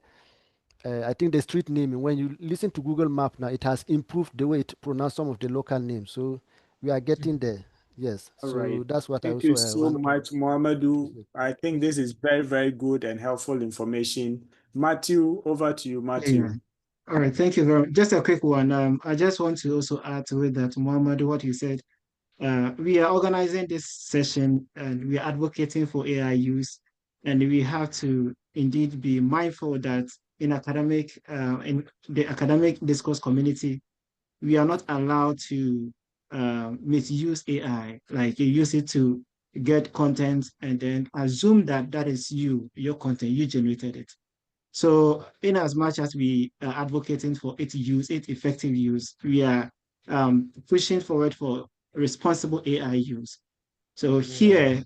think the street naming. When you listen to Google Map now, it has improved the way it pronounces some of the local names. So we are getting there. Yes. All So right. that's what I Thank you also so want to. much, Muhammadu. I think this is very, very good and helpful information. Matthew, over to you, Matthew. Yeah. All right, thank you very much. Just a quick one. I just want to also add to it that Muhammad, what you said, We are organizing this session and we are advocating for AI use, and we have to indeed be mindful that in the academic discourse community, we are not allowed to misuse AI, like you use it to get content and then assume that that is your content, you generated it. So in as much as we are advocating for its use, its effective use, we are pushing forward for responsible AI use. So here,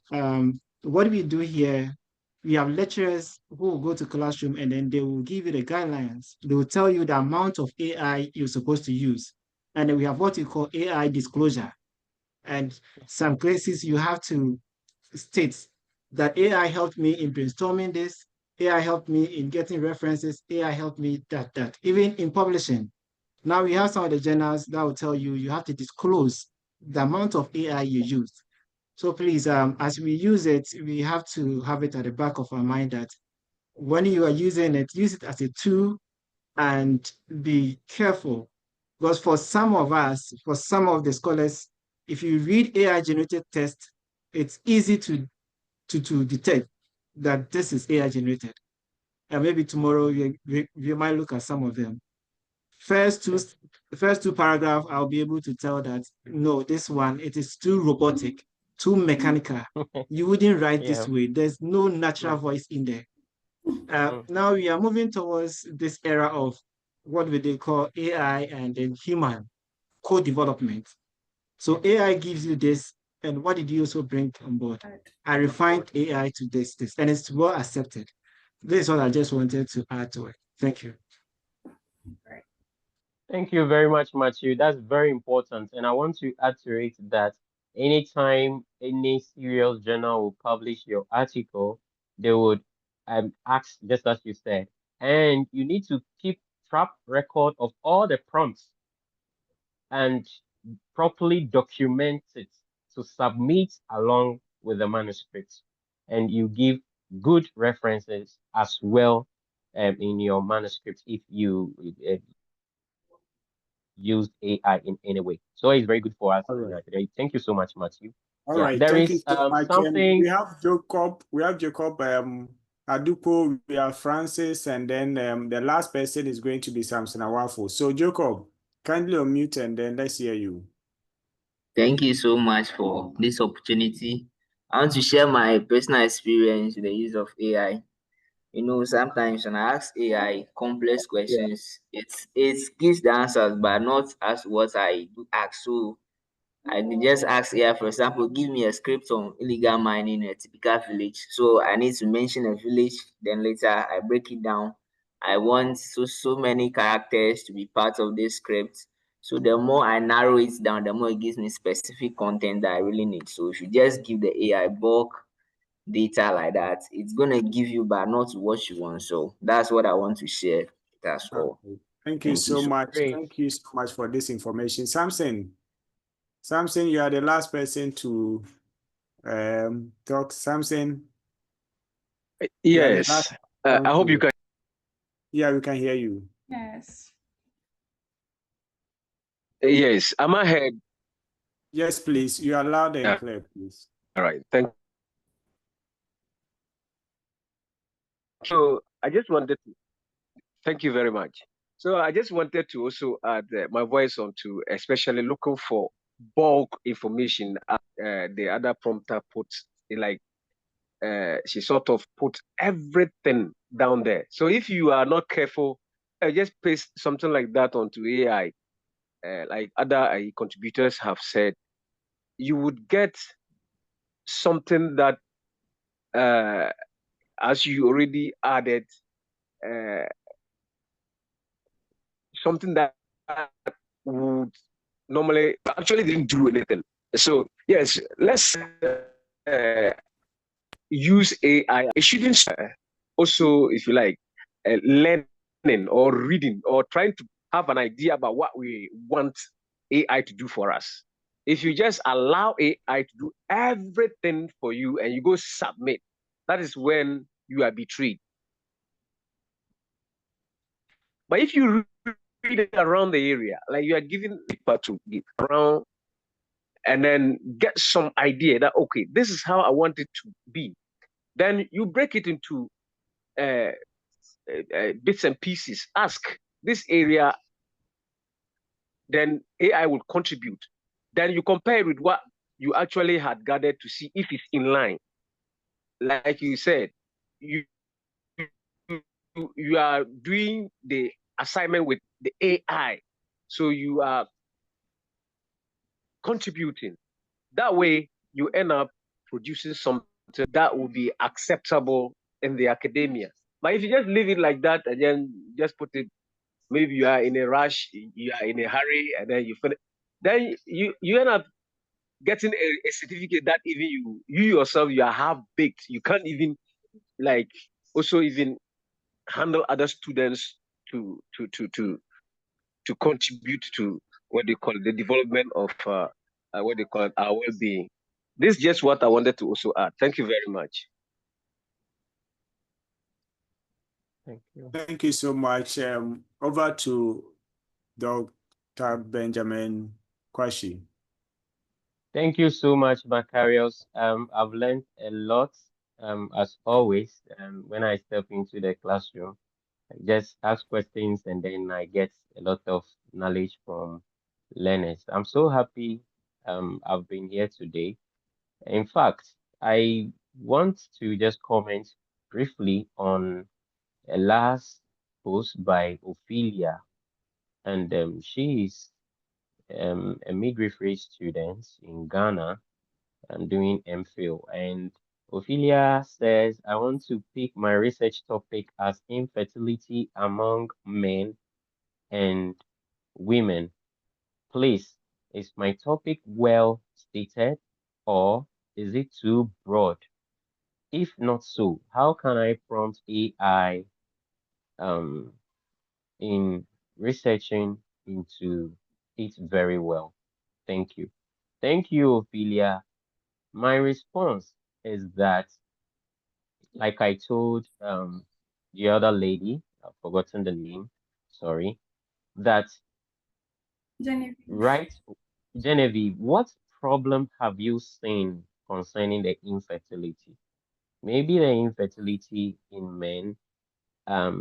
what we do here, we have lecturers who will go to classroom and then they will give you the guidelines. They will tell you the amount of AI you're supposed to use. And then we have what we call AI disclosure. And some places you have to state that AI helped me in brainstorming this, AI helped me in getting references, AI helped me that. Even in publishing. Now we have some of the journals that will tell you you have to disclose the amount of AI you used. So please, as we use it, we have to have it at the back of our mind that when you are using it, use it as a tool and be careful. Because for some of us, for some of the scholars, if you read AI generated text, it's easy to detect that this is AI generated. And maybe tomorrow you might look at some of them. First two, the first two paragraphs, I'll be able to tell that no, this one, it is too robotic, too mechanical. You wouldn't write this way. There's no natural voice in there. Now we are moving towards this era of what they call AI and then human co-development. So AI gives you this, and what did you also bring on board? I refined AI to this, and it's well accepted. This is what I just wanted to add to it. Thank you. Thank you very much, Matthew. That's very important. And I want to add to it that anytime any serious journal will publish your article, they would ask, just as you said, and you need to keep track record of all the prompts and properly document it to submit along with the manuscript. And you give good references as well in your manuscript if you used AI in any way. So it's very good for us All right. today. Thank you so much, Matthew. All Yeah, right. there Thank you is so much. something. We have Jacob. Aduko. We have Francis, and then the last person is going to be Samson Awafo. So Jacob, kindly unmute and then let's hear you. Thank you so much for this opportunity. I want to share my personal experience with the use of AI. Sometimes when I ask AI complex questions, it gives the answers, but not as what I do ask. So I can just ask AI, for example, give me a script on illegal mining in a typical village. So I need to mention a village, then later I break it down. I want so many characters to be part of this script. So the more I narrow it down, the more it gives me specific content that I really need. So if you just give the AI bulk data like that, it's gonna give you but not what you want. So that's what I want to share. That's all. Okay. Thank you Thank you so so much. Great. Thank you so much for this information. Samson, you are the last person to talk. Samson. You are the last Yes. I hope you can. Yeah, we can hear you. Yes. Yes. Am I heard? Yes, please. You are loud and clear, please. All right. So I just wanted to thank you very much. So I just wanted to also add my voice onto especially looking for bulk information. The other prompter puts like she sort of put everything down there. So if you are not careful, just paste something like that onto AI, like other contributors have said, you would get something that, as you already added, something that would normally actually didn't do anything. So yes, let's use AI. It shouldn't also, if you like, learning or reading or trying to have an idea about what we want AI to do for us. If you just allow AI to do everything for you and you go submit, that is when you are betrayed. But if you read it around the area, like you are giving people to get around and then get some idea that, okay, this is how I want it to be. Then you break it into bits and pieces. Ask this area, then AI will contribute. Then you compare it with what you actually had gathered to see if it's in line. Like you said, you you are doing the assignment with the AI, so you are contributing. That way, you end up producing something that will be acceptable in the academia. But if you just leave it like that and then just put it, maybe you are in a rush, you are in a hurry, and then you finish, then you end up getting a certificate that even you yourself you are half baked. You can't even like also even handle other students to contribute to what they call the development of what they call our well-being. This is just what I wanted to also add. Thank you very much. Thank you. Thank you so much. Over to Dr. Benjamin Quarshie. Thank you so much, Macarius. I've learned a lot, as always, when I step into the classroom. I just ask questions and then I get a lot of knowledge from learners. I'm so happy I've been here today. In fact, I want to just comment briefly on a last post by Ophelia, and she is a midwifery student in Ghana and doing MPhil. And Ophelia says, I want to pick my research topic as infertility among men and women. Please, is my topic well stated or is it too broad? If not so, how can I prompt AI um, in researching into it very well? Thank you. Thank you, Ophelia. My response is that, like I told the other lady, I've forgotten the name, sorry, that Genevieve. right, Genevieve, what problem have you seen concerning the infertility? Maybe the infertility in men,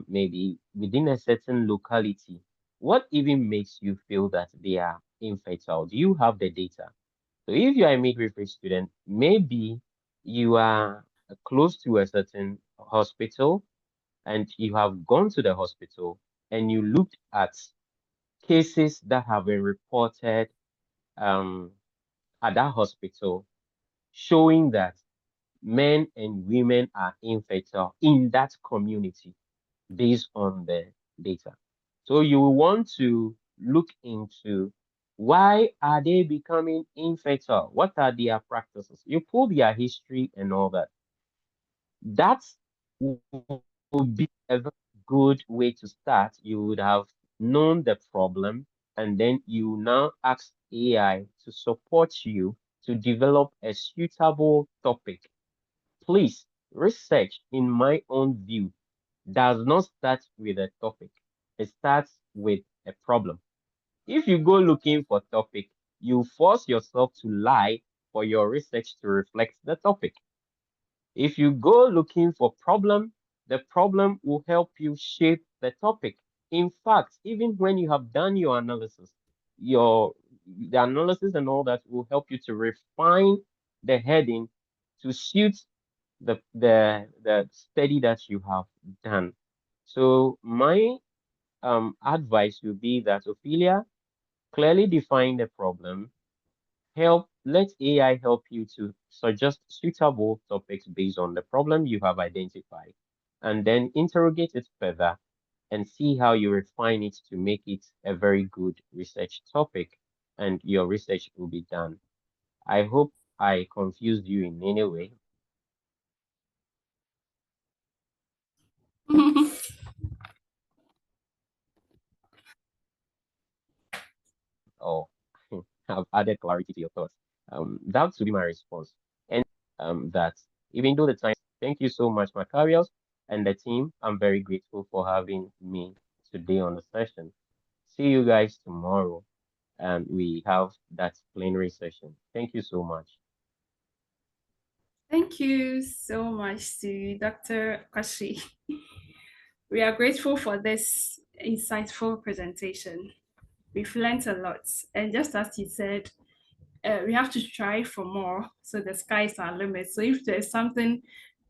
maybe within a certain locality. What even makes you feel that they are infertile? Do you have the data? So if you are a midwifery student, maybe you are close to a certain hospital and you have gone to the hospital and you looked at cases that have been reported um, at that hospital showing that men and women are infertile in that community based on the data. So you will want to look into why are they becoming infertile? What are their practices? You pull their history and all that. That would be a very good way to start. You would have known the problem, and then you now ask AI to support you to develop a suitable topic. Please, research, in my own view, does not start with a topic. It starts with a problem. If you go looking for topic, you force yourself to lie for your research to reflect the topic. If you go looking for problem, the problem will help you shape the topic. In fact, even when you have done your analysis, your the analysis and all that will help you to refine the heading to suit the study that you have done. So my advice would be that Ophelia, clearly define the problem, let AI help you to suggest suitable topics based on the problem you have identified, and then interrogate it further and see how you refine it to make it a very good research topic, and your research will be done. I hope I confused you in any way. Or have added clarity to your thoughts. That would be my response. And that even though the time, thank you so much, Macarius and the team. I'm very grateful for having me today on the session. See you guys tomorrow. and we have that plenary session. Thank you so much. Thank you so much to Dr. Quarshie. We are grateful for this insightful presentation. We've learned a lot. And just as he said, we have to strive for more. So the sky is our limit. So if there's something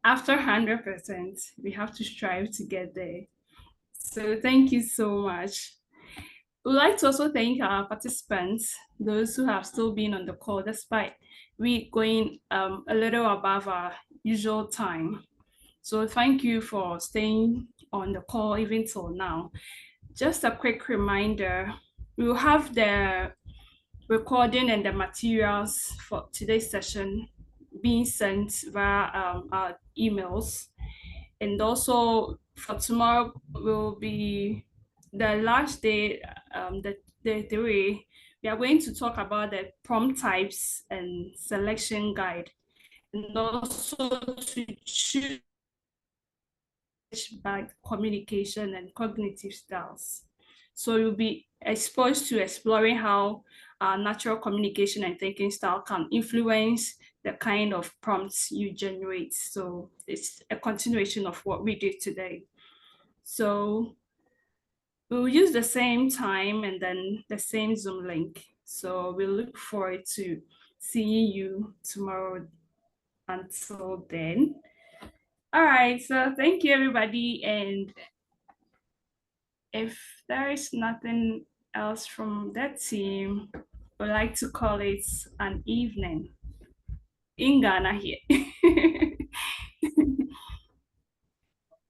after 100%, we have to strive to get there. So thank you so much. We'd like to also thank our participants, those who have still been on the call despite we going a little above our usual time. So thank you for staying on the call even till now. Just a quick reminder, we will have the recording and the materials for today's session being sent via our emails. And also for tomorrow will be the last day, the 3. We are going to talk about the prompt types and selection guide, and also to choose by communication and cognitive styles. So you'll be exposed to exploring how natural communication and thinking style can influence the kind of prompts you generate. So it's a continuation of what we did today. So we'll use the same time and then the same Zoom link. So we look forward to seeing you tomorrow. Until then. All right, so thank you everybody. And if there is nothing else from that team, we'd like to call it an evening in Ghana here.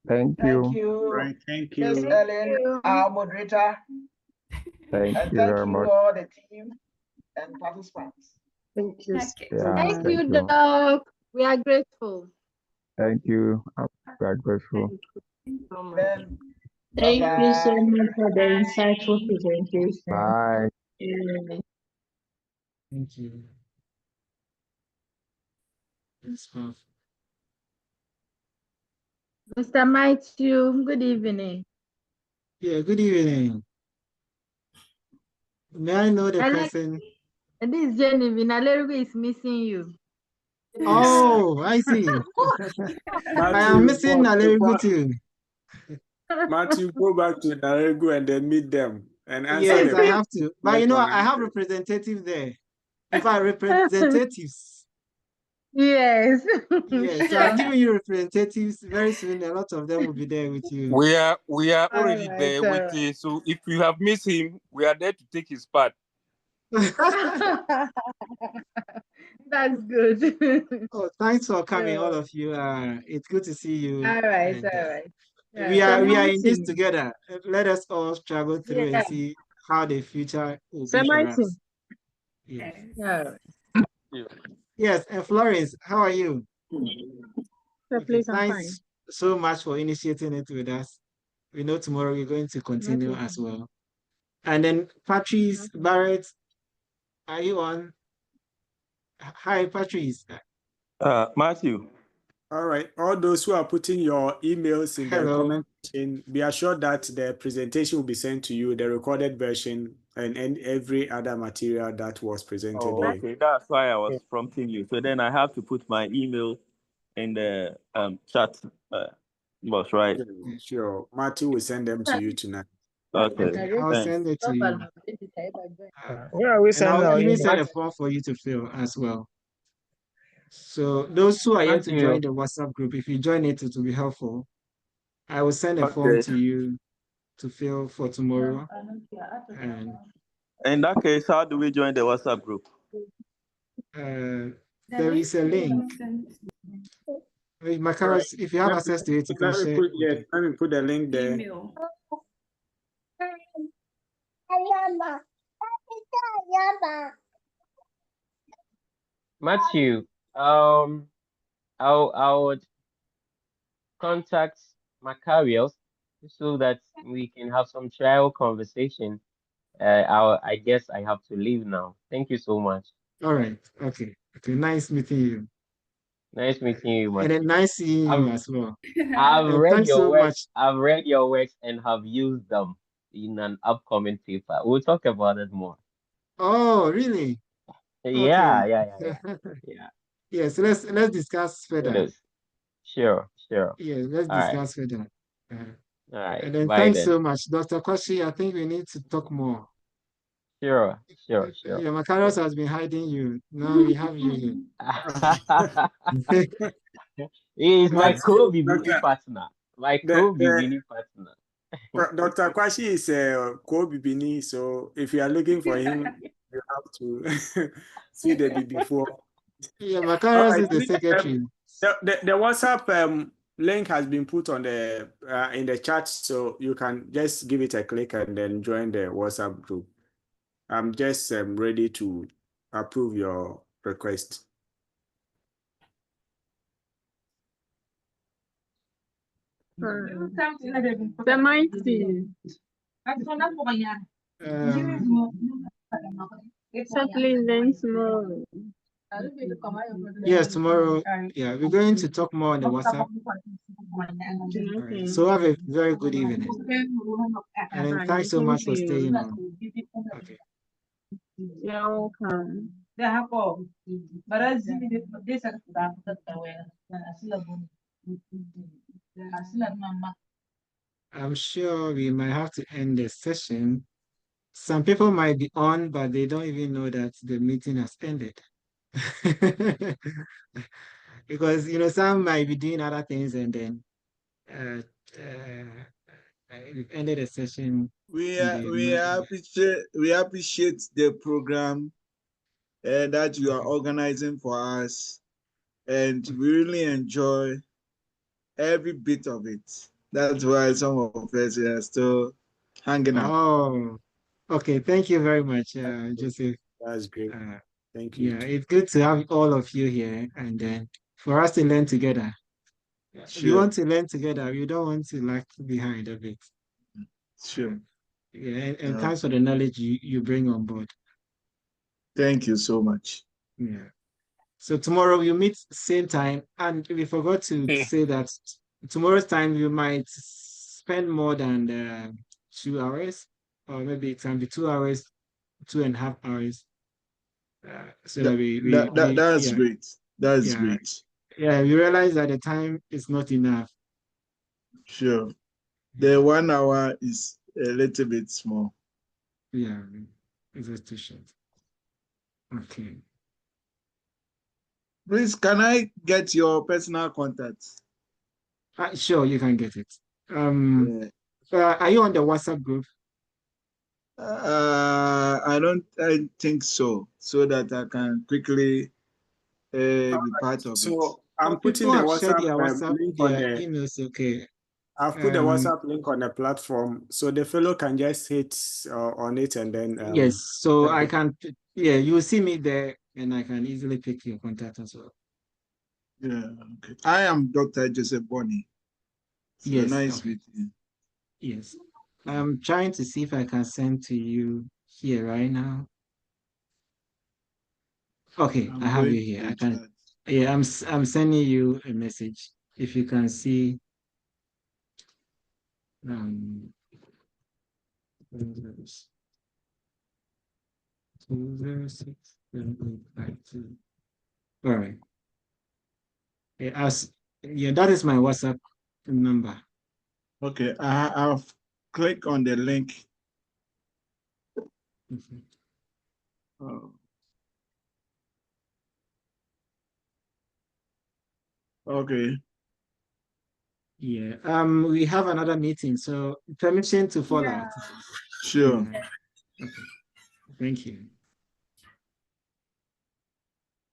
Thank Thank you. you, Right, thank Ms. you. Ellen, our moderator, Thank and you thank very you much. all the team and participants. Thank you. Okay. Yeah, Thank thank you, you. Doc. We are grateful. Thank you. We are grateful. Thank you so much. Then, Thank you so bye-bye. much for the insightful presentation. Bye. Yeah. Thank you. That's fine. Mr. Matthew, good evening. Yeah, good evening. May I know the Alex, person? this is Genevieve. Naleru is missing you. Oh, I see. I am missing Nalerigu too. Matthew, go back to Naregu and then meet them and answer Yes, I the have to. But you know, I have representative there. In fact, representatives. Yes. Yes, so I'm giving you representatives very soon. A lot of them will be there with you. We are already All there right. waiting. So if you have missed him, we are there to take his part. That's good. Oh, thanks for coming, all of you. It's good to see you. All right, And, all right. we are in this Martin. together. Let us all struggle through Yeah. and see how the future will Sir be for Martin. us. Yeah. Yeah. Yes, and Florence, how are you? So Okay, please, I'm fine. thanks so much for initiating it with us. We know tomorrow we're going to continue as well. And then Patrice Barrett, are you on? Hi, Patrice. Matthew. All right. All those who are putting your emails in the comment section, be assured that the presentation will be sent to you, the recorded version, and every other material that was presented here. Okay, that's why I was prompting you. So then I have to put my email in the chat box, right? Sure. Matthew will send them to you tonight. Okay. I'll send it to you. Where are we And sending I'll our even email? send a form for you to fill as well. So those who are yet to join the WhatsApp group, if you join it, it will be helpful. I will send a form to you to fill for tomorrow. And in that case, how do we join the WhatsApp group? there is a link. Macaros, if you have access to it, you can share. Let me put the link there. Email. Matthew, I would contact Macarius so that we can have some trial conversation. I guess I have to leave now. Thank you so much. All right. Okay. Okay. Nice meeting you. Nice meeting you, And then nice seeing you as well. I've read thanks your so works. much. I've read your works and have used them in an upcoming paper. We'll talk about it more. Oh, really? Yeah, Okay. yeah, yeah, yeah, yeah. Yes, let's discuss It further. is. Sure, sure. Yeah, let's All right, discuss further. all right. And then Bye thanks then. so much, Dr. Quarshie. I think we need to talk more. Sure, sure, sure, Yeah, Macarius sure. has been hiding you. Now we have you here. He is my But co-BBE Dr. partner. My The co-BBE partner. Dr. Kwashi is a co-Bibini, so if you are looking for him, you have to see the before. Yeah, All Macarius right. is the secretary. The WhatsApp link has been put on the in the chat, so you can just give it a click and then join the WhatsApp group. I'm just ready to approve your request. The mighty. Certainly then tomorrow. Yes, tomorrow. Yeah, we're going to talk more on the WhatsApp. All right. So have a very good evening. And then thanks so much for staying on. Okay. You're welcome. I'm sure we might have to end the session. Some people might be on, but they don't even know that the meeting has ended. Because, some might be doing other things and then uh, we've ended the session. We And they we appreciate the program that you are organizing for us, and we really enjoy every bit of it. That's why some of us are still hanging out. Oh, okay. Thank you very much, Joseph. That's great. Thank you. Yeah, it's good to have all of you here and then for us to learn together. Sure. We want to learn together. We don't want to lag behind a bit. Sure. Yeah, and thanks for the knowledge you bring on board. Thank you so much. Yeah. So tomorrow we meet same time, and we forgot to say that tomorrow's time you might spend more than 2 hours, or maybe it can be 2 hours, 2.5 hours. So that that's yeah, great. That's yeah, great. yeah. We realize that the time is not enough. Sure. The 1 hour is a little bit small. Yeah, it's too short. Okay. Please, can I get your personal contacts? Sure, you can get it. Are you on the WhatsApp group? I think so, so that I can quickly be part of it. So I'm putting People the have shared their WhatsApp WhatsApp, link on their the. emails. Okay. I've put the WhatsApp link on the platform, so the fellow can just hit on it and then. Yes, so I can. Yeah, you will see me there, and I can easily pick your contact as well. Yeah. Okay. I am Dr. Joseph Bonnie. So yes. Nice Okay. meeting you. Yes. I'm trying to see if I can send to you here right now. Okay, I have you here. I can. Yeah, I'm sending you a message. If you can see. 206-7852. All right. Yeah, that is my WhatsApp number. Okay, I'll click on the link. Okay. Yeah. We have another meeting, so permission to fall out. Sure. Okay. Thank you.